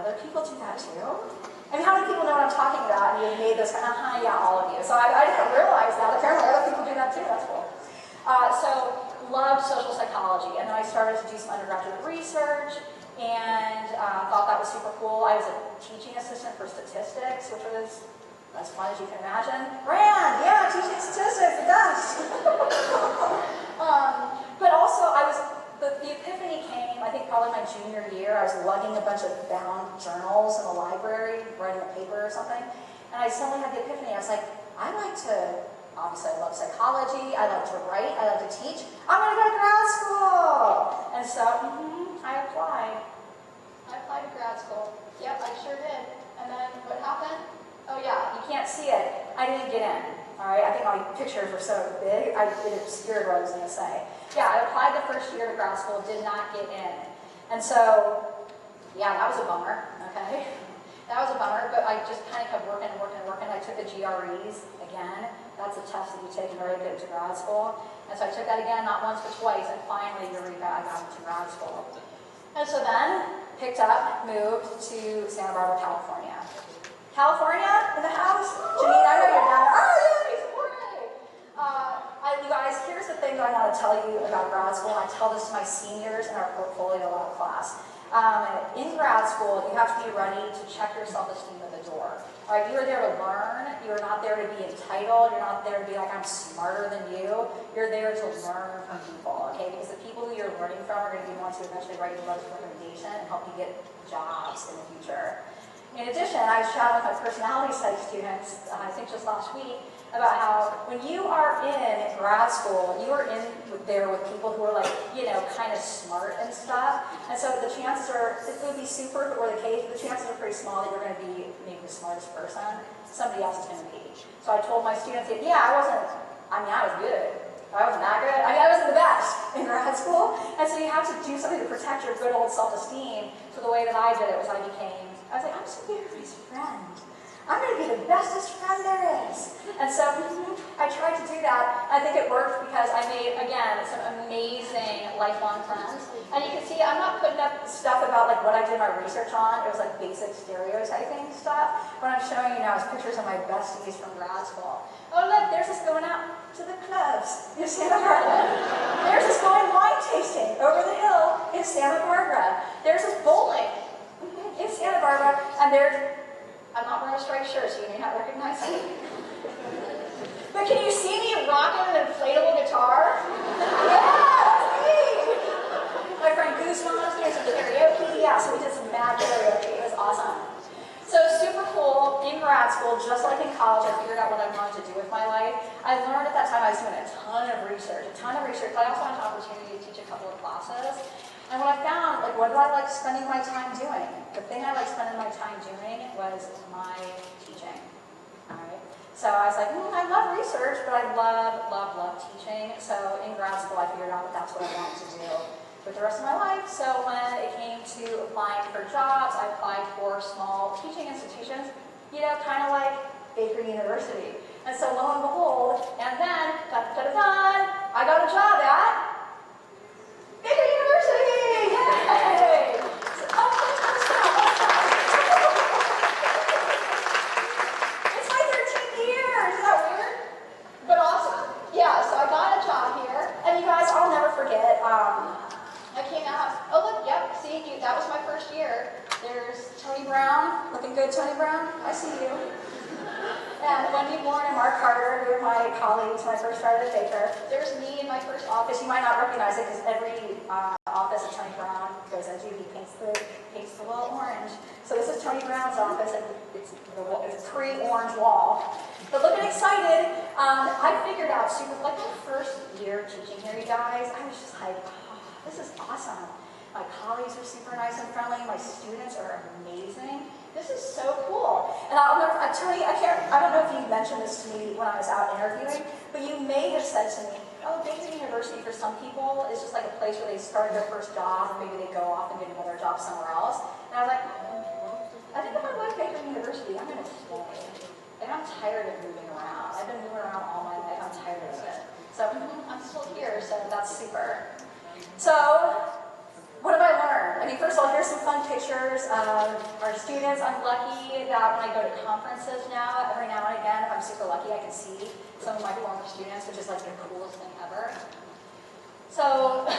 other people do that too? I mean, how many people know what I'm talking about? And you made this, yeah, all of you. So I didn't realize that. Apparently other people do that too, that's cool. So loved social psychology, and then I started to do some undergraduate research, and thought that was super cool. I was a teaching assistant for statistics, which was as fun as you can imagine. Rand, yeah, teaching statistics, the best. But also, the epiphany came, I think probably my junior year. I was lugging a bunch of bound journals in the library, writing a paper or something, and I suddenly had the epiphany. I was like, obviously I love psychology, I like to write, I like to teach, I'm going to go to grad school! And so, I applied. I applied to grad school. Yep, I sure did. And then what happened? Oh yeah, you can't see it. I didn't get in. Alright, I think my pictures were so big, it obscured what I was going to say. Yeah, I applied the first year to grad school, did not get in. And so, yeah, that was a bummer, okay? That was a bummer, but I just kind of kept working. I took the GREs again. That's a test that you take in order to get into grad school. And so I took that again, not once but twice, and finally, eureka, I got into grad school. And so then, picked up, moved to Santa Barbara, California. California in the house? Janine, I know you're down there. Oh, yay, hooray! You guys, here's the thing that I want to tell you about grad school, and I tell this to my seniors in our portfolio lab class. In grad school, you have to be ready to check your self-esteem at the door. All right, you are there to learn. You're not there to be entitled. You're not there to be like, I'm smarter than you. You're there to learn from people, okay? Because the people who you're learning from are going to be the ones who eventually write you letters of recommendation and help you get jobs in the future. In addition, I was chatting with my personality study students, I think just last week, about how when you are in grad school, you are in there with people who are like, kind of smart and stuff. And so the chances are, it would be super if it were the case, but the chances are pretty small that you're going to be maybe the smartest person. Somebody else is going to be. So I told my students, I was good. I wasn't that good. I wasn't the best in grad school. And so you have to do something to protect your good old self-esteem. So the way that I did it was I was like, I'm just going to be everybody's friend. I'm going to be the bestest friend there is. And so I tried to do that. I think it worked because I made, again, some amazing lifelong friends. And you can see I'm not putting up stuff about like what I did my research on. It was like basic stereotyping stuff. What I'm showing you now is pictures of my besties from grad school. Oh look, there's us going out to the clubs in Santa Barbara. There's us going wine tasting over the hill in Santa Barbara. There's us bowling in Santa Barbara. And I'm not wearing a striped shirt, so you may not recognize me. But can you see me rocking an inflatable guitar? Yeah, that's me! My friend Guzman was doing some karaoke. Yeah, so we did some mad karaoke. It was awesome. So super cool. In grad school, just like in college, I figured out what I wanted to do with my life. I learned at that time I was doing a ton of research, but I also had an opportunity to teach a couple of classes. And what I found, what did I like spending my time doing? The thing I liked spending my time doing was my teaching. All right. So I was like, I love research, but I love teaching. So in grad school, I figured out that that's what I wanted to do with the rest of my life. So when it came to applying for jobs, I applied for small teaching institutions, kind of like Baker University. And so lo and behold, and then, I got a job at Baker University! Yay! It's my 13th year! Isn't that weird? But awesome. Yeah, so I got a job here. And you guys, I'll never forget, I came out. Oh, look, yep, see, that was my first year. There's Tony Brown. Looking good, Tony Brown? I see you. And Wendy Bourne and Mark Carter, who were my colleagues when I first started at Baker. There's me in my first office. You might not recognize it because every office that Tony Brown goes into, he paints the little orange. So this is Tony Brown's office, and it's a pre-orange wall. But looking excited, I figured out like my first year teaching here, you guys, I was just like, oh, this is awesome. My colleagues are super nice and friendly. My students are amazing. This is so cool. And I'll remember, Tony, I don't know if you mentioned this to me when I was out interviewing, but you may have said to me, oh, Baker University for some people is just like a place where they started their first job, or maybe they go off and get another job somewhere else. And I was like, I think if I like Baker University, I'm going to stay. And I'm tired of moving around. I've been moving around all my life. I'm tired of it. So I'm still here, so that's super. So, what have I learned? I mean, first of all, here's some fun pictures of our students. I'm lucky that when I go to conferences now, every now and again, if I'm super lucky, I can see some of my former students, which is like the coolest thing ever. So,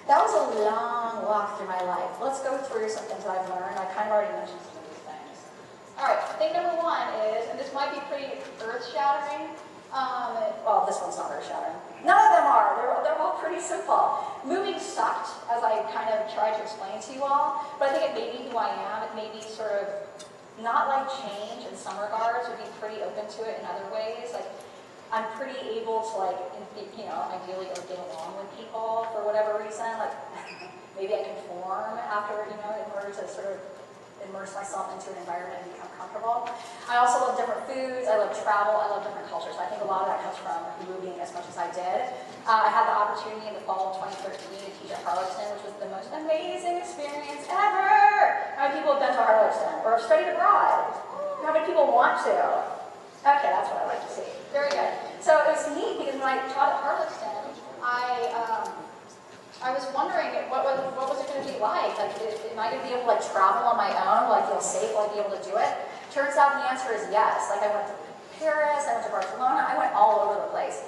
that was a long walk through my life. Let's go through some things that I've learned. I kind of already mentioned some of these things. All right, thing number one is, and this might be pretty earth-shattering. Well, this one's not earth-shattering. None of them are. They're all pretty simple. Moving sucked, as I kind of tried to explain to you all, but I think it made me who I am. It made me sort of not like change in some regards, would be pretty open to it in other ways. Like, I'm pretty able to, like, ideally get along with people for whatever reason. Like, maybe I conform after, in order to sort of immerse myself into an environment and become comfortable. I also love different foods. I love travel. I love different cultures. I think a lot of that comes from moving as much as I did. I had the opportunity in the fall of 2013 to teach at Harlaxton, which was the most amazing experience ever. How many people have been to Harlaxton or have studied abroad? How many people want to? Okay, that's what I like to see. Very good. So it was neat because when I taught at Harlaxton, I was wondering what was it going to be like? Like, am I going to be able to travel on my own? Will I feel safe? Will I be able to do it? Turns out the answer is yes. Like, I went to Paris, I went to Barcelona, I went all over the place.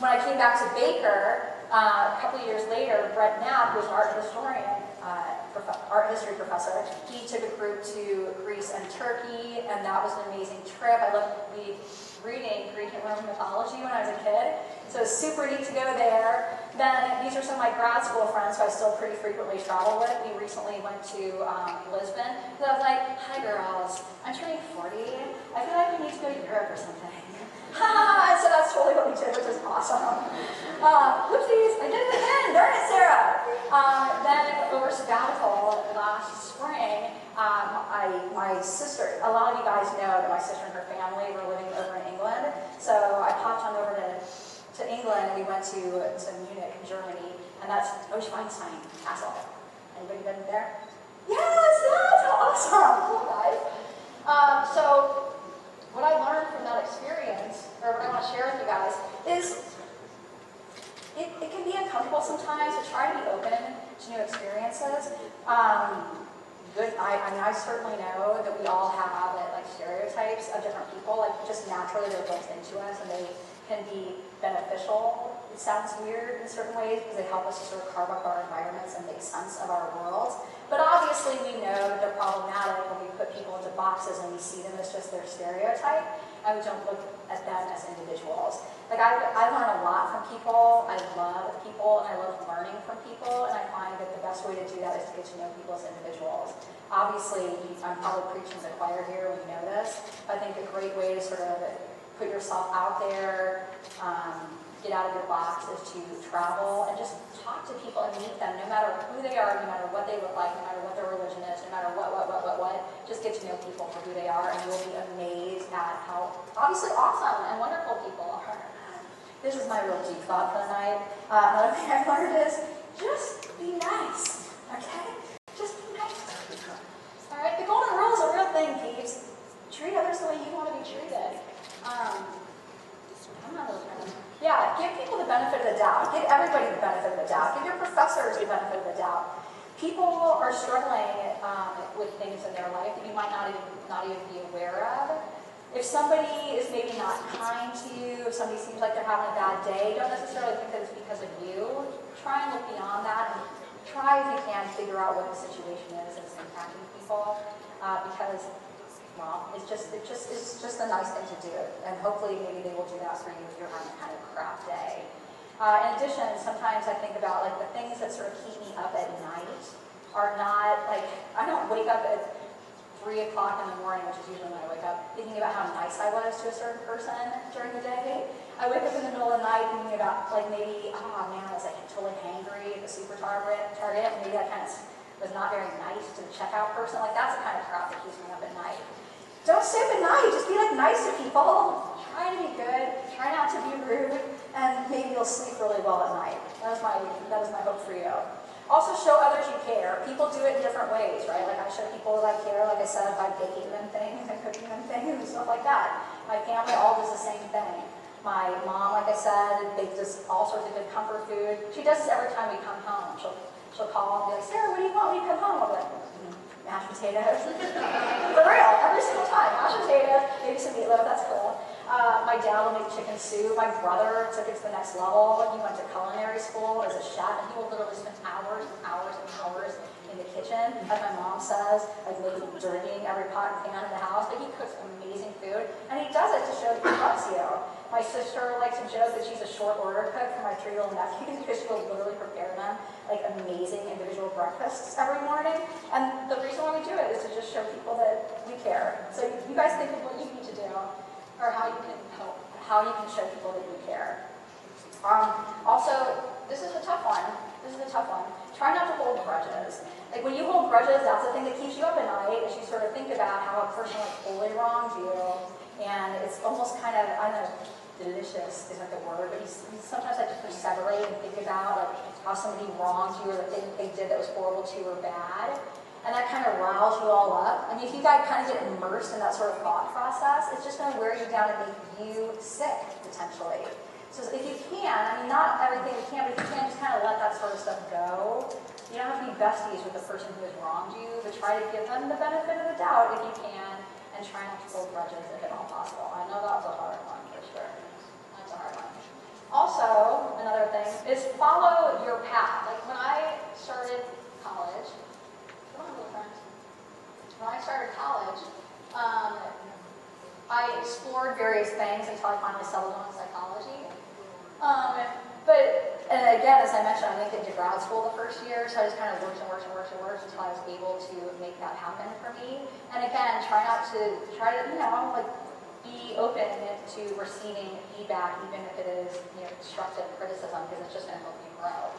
When I came back to Baker, a couple of years later, Brett Knapp, who's an art historian, art history professor, he took a group to Greece and Turkey, and that was an amazing trip. I loved reading Greek and Roman mythology when I was a kid, so it was super neat to go there. Then these are some of my grad school friends who I still pretty frequently travel with. We recently went to Lisbon, because I was like, hi girls, I'm turning 40. I feel like we need to go to Europe or something. Ha! So that's totally what we did, which is awesome. Whoopsies, I did it again. Darn it, Sarah. Then over sabbatical last spring, my sister, a lot of you guys know that my sister and her family were living over in England. So I popped on over to England, and we went to Munich, Germany, and that's Neuschwanstein Castle. Anybody been there? Yes, that's awesome. Cool, guys. So what I learned from that experience, or what I want to share with you guys, is it can be uncomfortable sometimes to try to be open to new experiences. I certainly know that we all have like stereotypes of different people, like just naturally they're built into us, and they can be beneficial. It sounds weird in certain ways because they help us to sort of carve up our environments and make sense of our worlds. But obviously we know that they're problematic when we put people into boxes and we see them as just their stereotype, and we don't look at them as individuals. Like I learn a lot from people, I love people, and I love learning from people, and I find that the best way to do that is to get to know people as individuals. Obviously, I'm probably preaching to the choir here, we know this, but I think a great way to sort of put yourself out there, get out of your box, is to travel and just talk to people and meet them, no matter who they are, no matter what they look like, no matter what their religion is, no matter what. Just get to know people for who they are, and you'll be amazed at how obviously awesome and wonderful people are. This is my real deep thought for the night. Another thing I've learned is just be nice, okay? Just be nice. All right, the golden rule is a real thing, peeps. Treat others the way you want to be treated. I'm not really kind of... Yeah, give people the benefit of the doubt. Give everybody the benefit of the doubt. Give your professors the benefit of the doubt. People are struggling with things in their life that you might not even be aware of. If somebody is maybe not kind to you, if somebody seems like they're having a bad day, don't necessarily think that it's because of you. Try and look beyond that, and try if you can figure out what the situation is that's impacting people. Because well, it's just a nice thing to do. And hopefully maybe they will do that for you if you're having kind of a crap day. In addition, sometimes I think about like the things that sort of keep me up at night are not like, I don't wake up at 3 o'clock in the morning, which is usually when I wake up, thinking about how nice I was to a certain person during the day. I wake up in the middle of the night thinking about like maybe, oh man, I was like totally hangry at the super Target, maybe I kind of was not very nice to the checkout person. Like that's the kind of crap that keeps me up at night. Don't stay up at night, just be like nice to people. Try to be good, try not to be rude, and maybe you'll sleep really well at night. That is my hope for you. Also show others you care. People do it in different ways, right? Like I show people that I care, like I said, by baking them things and cooking them things and stuff like that. My family all does the same thing. My mom, like I said, bakes us all sorts of good comfort food. She does this every time we come home. She'll call and be like, Sarah, what do you want when you come home? I'll be like, mashed potatoes. For real, every single time. Mashed potatoes, maybe some meatloaf, that's cool. My dad will make chicken soup. My brother took it to the next level. He went to culinary school as a chef, and he will literally spend hours and hours and hours in the kitchen. As my mom says, like making, dirtying every pot and pan in the house. But he cooks amazing food, and he does it to show that he loves you. My sister likes to joke that she's a short order cook for my 3 little nephews because she will literally prepare them like amazing individual breakfasts every morning. And the reason why we do it is to just show people that we care. So you guys think of what you need to do, or how you can help, how you can show people that you care. Also, this is a tough one. Try not to hold grudges. Like when you hold grudges, that's the thing that keeps you up at night, as you sort of think about how a person like totally wronged you, and it's almost kind of, I don't know, delicious isn't the word, but you sometimes like to perseverate and think about like how somebody wronged you or the thing they did that was horrible to you or bad. And that kind of riles you all up. I mean, if you guys kind of get immersed in that sort of thought process, it's just going to wear you down and make you sick, potentially. So if you can, I mean, not everything you can, but if you can, just kind of let that sort of stuff go. You don't have to be besties with the person who has wronged you, but try to give them the benefit of the doubt if you can, and try not to hold grudges if at all possible. I know that was a hard one, for sure. That's a hard one. Also, another thing is follow your path. Like when I started college, I explored various things until I finally settled on psychology. And again, as I mentioned, I didn't get into grad school the first year, so I just kind of worked until I was able to make that happen for me. And again, try to, like, be open to receiving feedback, even if it is, constructive criticism, because it's just going to help you grow.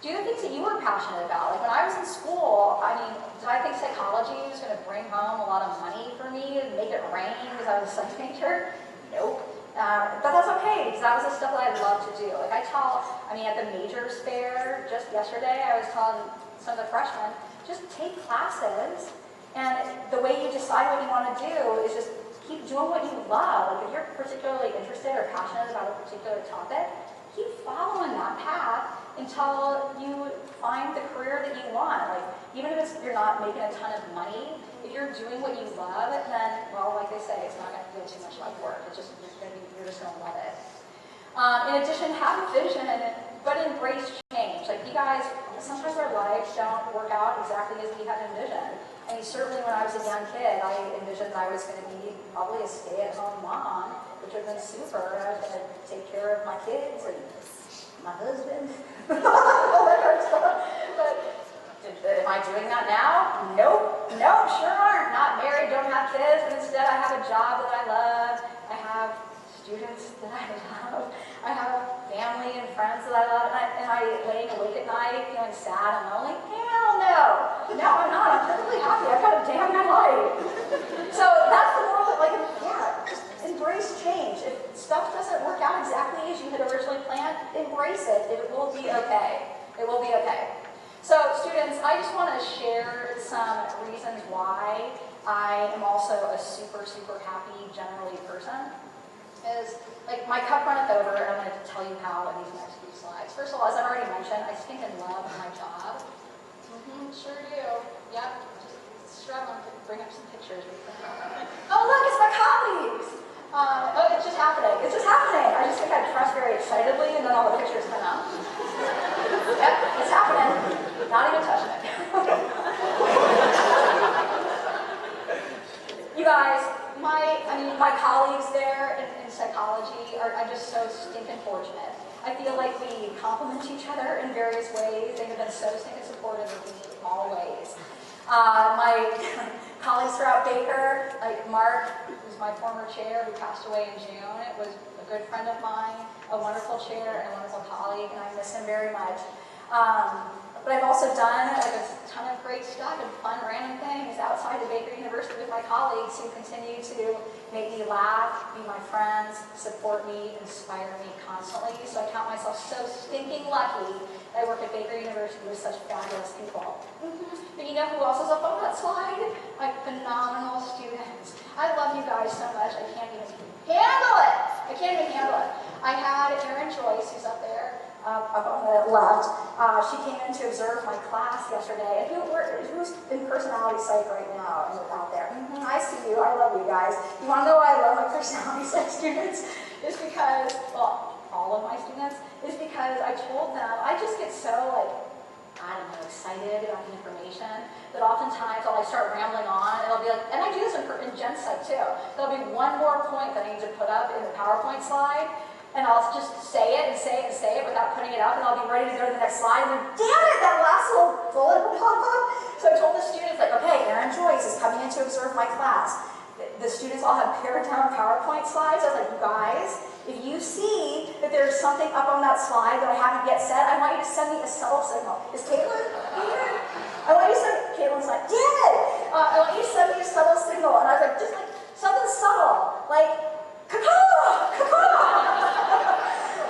Do the things that you were passionate about. Like when I was in school, I mean, did I think psychology was going to bring home a lot of money for me and make it rain because I was a science major? Nope. But that's okay, because that was the stuff that I loved to do. Like at the majors fair just yesterday, I was telling some of the freshmen, just take classes, and the way you decide what you want to do is just keep doing what you love. Like if you're particularly interested or passionate about a particular topic, keep following that path until you find the career that you want. Like, even if you're not making a ton of money, if you're doing what you love, then, well, like they say, it's not going to feel too much like work. It's just, you're just going to love it. In addition, have a vision, but embrace change. Like, you guys, sometimes our lives don't work out exactly as we had envisioned. I mean, certainly when I was a young kid, I envisioned I was going to be probably a stay-at-home mom, which would have been super. I was going to take care of my kids and my husband, all that kind of stuff. But am I doing that now? Nope, sure aren't. Not married, don't have kids, but instead I have a job that I love. I have students that I love. I have family and friends that I love. And I laying awake at night feeling sad and lonely? Hell no. No, I'm not. I'm perfectly happy. I've got a damn good life. So that's the moral, just embrace change. If stuff doesn't work out exactly as you had originally planned, embrace it. It will be okay. It will be okay. So students, I just want to share some reasons why I am also a super, super happy generally person. Is like my cup runneth over, and I'm going to tell you how in these next few slides. First of all, as I've already mentioned, I stink and love my job. Sure do. Yep. Just struggling to bring up some pictures. Oh look, it's my colleagues. It's just happening. It's just happening. I just think I press very excitedly, and then all the pictures come out. Yep, it's happening. Not even touching it. You guys, My colleagues there in psychology are just so stinking fortunate. I feel like we complement each other in various ways. They have been so stinking supportive of me always. My colleagues throughout Baker, like Mark, who's my former chair, who passed away in June, it was a good friend of mine, a wonderful chair, and a wonderful colleague, and I miss him very much. But I've also done like a ton of great stuff and fun random things outside of Baker University with my colleagues who continue to make me laugh, be my friends, support me, inspire me constantly. So I count myself so stinking lucky that I work at Baker University with such fabulous people. But you know who else is up on that slide? My phenomenal students. I love you guys so much, I can't even handle it. I can't even handle it. I had Erin Joyce, who's up there, up on the left. She came in to observe my class yesterday. And who's in personality psych right now and out there? I see you. I love you guys. You want to know why I love my personality psych students? It's because, well, all of my students, is because I told them, I just get so like, I don't know, excited about the information that oftentimes I'll like start rambling on and I'll be like, and I do this in Gen Psych too. There'll be one more point that I need to put up in the PowerPoint slide. And I'll just say it and say it and say it without putting it up, and I'll be ready to go to the next slide, and then, damn it, that last little bullet will pop up. So I told the students, like, okay, Erin Joyce is coming in to observe my class. The students all have pared down PowerPoint slides. I was like, you guys, if you see that there's something up on that slide that I haven't yet said, I want you to send me a subtle signal. Is Caitlin here? I want you to send, Caitlin's like, damn it! I want you to send me a subtle signal. And I was like, just like, something subtle, like, caw-caw, caw-caw.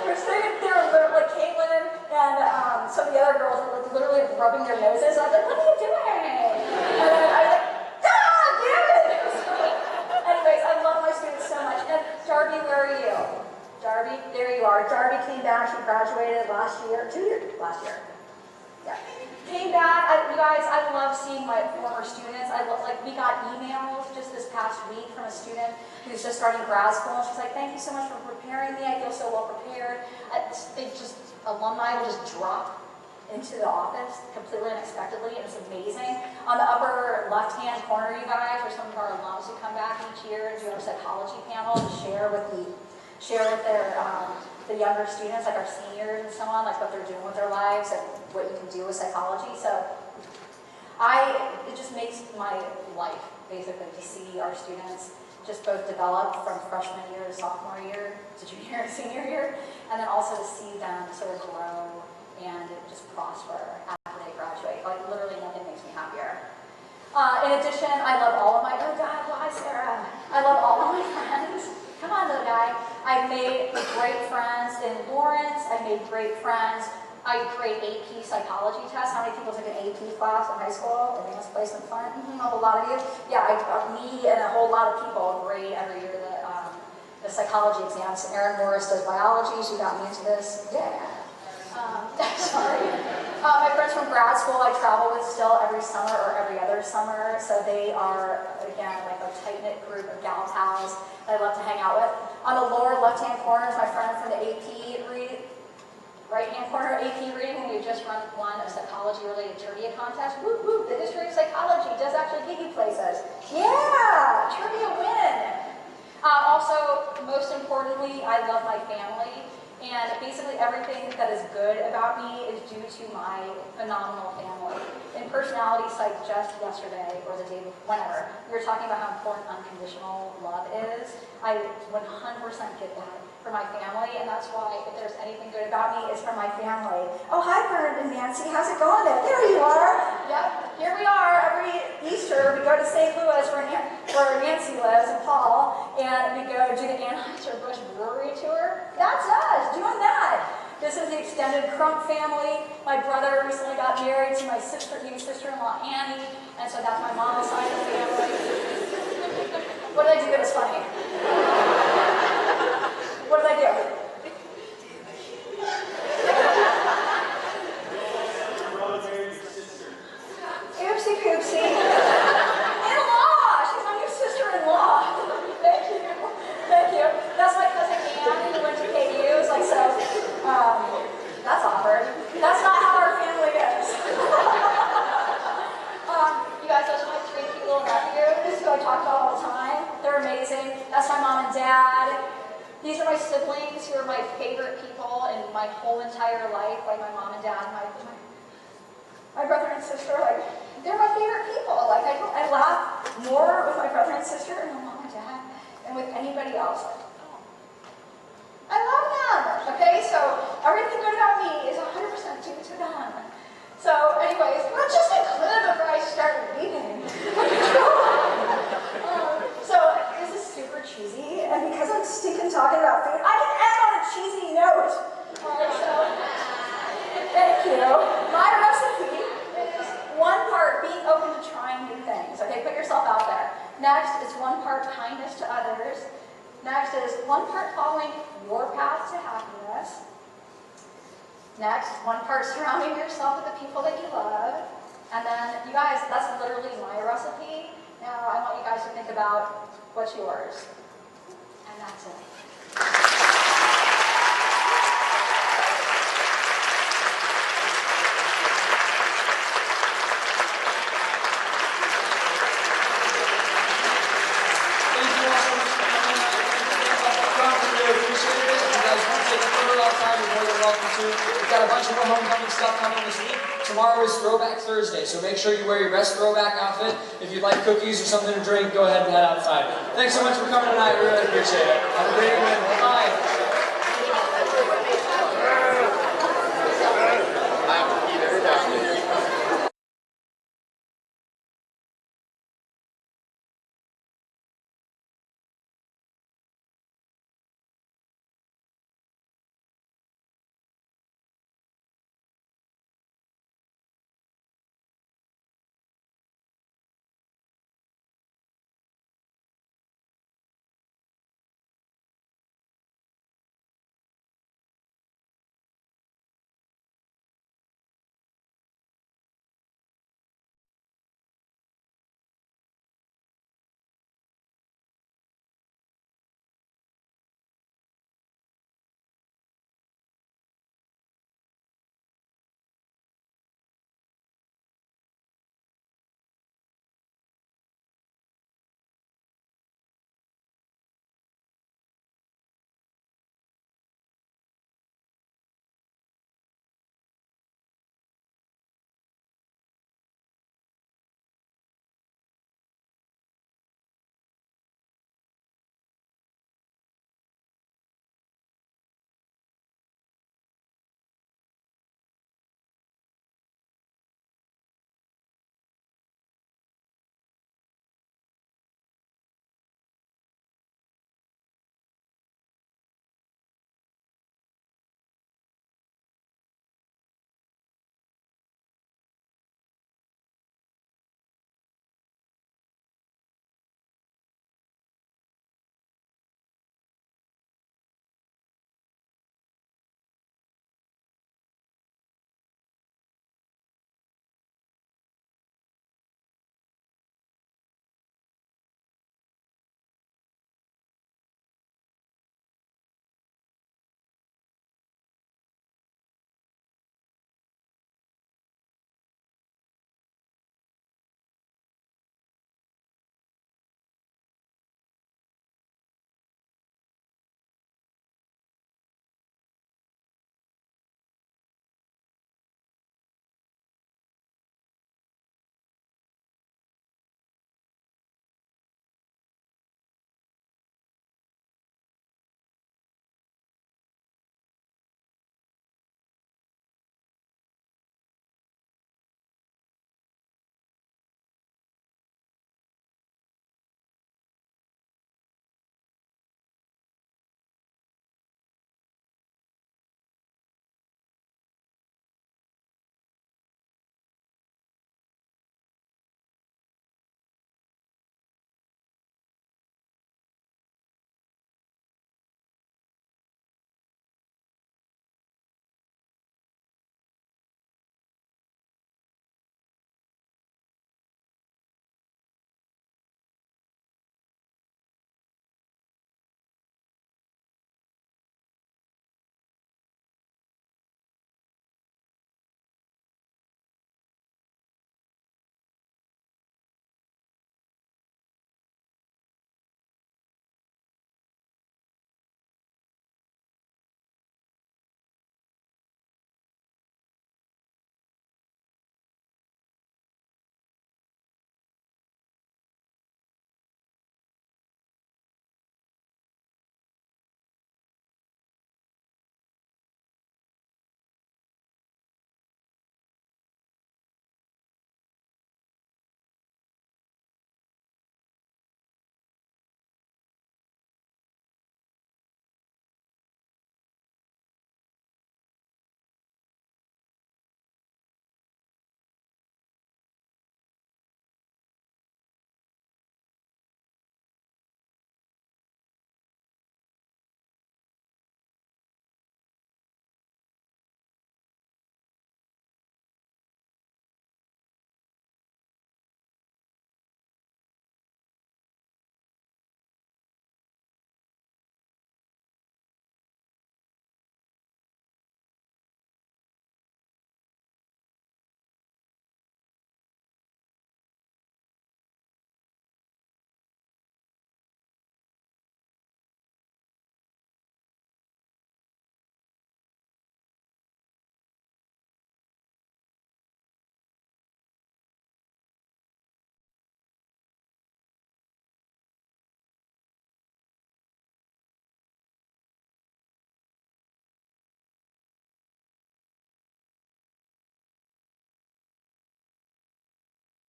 We're sitting there, like Caitlin and some of the other girls were like, literally rubbing their noses. I was like, what are you doing? And then I was like, ah, damn it! Anyways, I love my students so much. And Darby, where are you? Darby, there you are. Darby came down. She graduated last year. Last year. Yeah. Came back. You guys, I love seeing my former students. We got emails just this past week from a student who's just starting grad school. And she's like, thank you so much for preparing me. I feel so well prepared. Alumni will just drop into the office completely unexpectedly, and it's amazing. On the upper left-hand corner, you guys, are some of our alums who come back each year and do our psychology panel and share with their the younger students, like our seniors and so on, like what they're doing with their lives and what you can do with psychology. So it just makes my life, basically, to see our students just both develop from freshman year to sophomore year to junior and senior year, and then also to see them sort of grow and just prosper after they graduate. Like, literally nothing makes me happier. In addition, I love all of my, oh God, why Sarah? I love all of my friends. Come on, little guy. I've made great friends in Lawrence. I've made great friends. I create AP psychology tests. How many people took an AP class in high school? They must play some fun. A lot of you. Yeah, me and a whole lot of people grade every year the psychology exams. Erin Morris does biology. She got me into this. Yeah. Sorry. My friends from grad school I travel with still every summer or every other summer. So they are, again, like a tight-knit group of gal pals that I love to hang out with. On the lower left-hand corner is my friend from the AP read. Right-hand corner, AP reading, we just won a psychology-related trivia contest. Woo, woo, the history of psychology does actually get you places. Yeah, trivia win. Also, most importantly, I love my family. And basically everything that is good about me is due to my phenomenal family. In personality psych just yesterday, or the day before, whenever, we were talking about how important unconditional love is. I 100% get that for my family, and that's why if there's anything good about me, it's from my family. Oh, hi, Bernard and Nancy. How's it going there? There you are. Yep, here we are. Every Easter, we go to St. Louis where Nancy lives and Paul, and we go do the Anheuser-Busch Brewery tour. That's us doing that. This is the extended Crump family. My brother recently got married to my new sister-in-law, Annie, and so that's my mom's side of the family. What did I do that was funny? What did I do? Oopsie poopsie. In-law! She's my new sister-in-law. Thank you. Thank you. That's my cousin Anne who went to KU. It's like, so, that's awkward. That's not how our family is. You guys, those are my 3 cute little nephews who I talk about all the time. They're amazing. That's my mom. my whole entire life, like my mom and dad, my brother and sister, like, they're my favorite people. Like, I laugh more with my brother and sister and my mom and dad than with anybody else. Like, I love them, okay? So everything good about me is 100% due to them. So anyways, that's just a clip before I start leaving. So this is super cheesy, and because I'm stinking talking about food, I can end on a cheesy note. So thank you. My recipe is 1 part being open to trying new things. Okay, put yourself out there. Next is 1 part kindness to others. Next is 1 part following your path to happiness. Next, 1 part surrounding yourself with the people that you love. And then, you guys, that's literally my recipe. Now, I want you guys to think about what's yours. And that's it. We've got a bunch of more homecoming stuff coming this week. Tomorrow is Throwback Thursday, so make sure you wear your best throwback outfit. If you'd like cookies or something to drink, go ahead and head outside. Thanks so much for coming tonight. We really appreciate it. Have a great evening. Bye.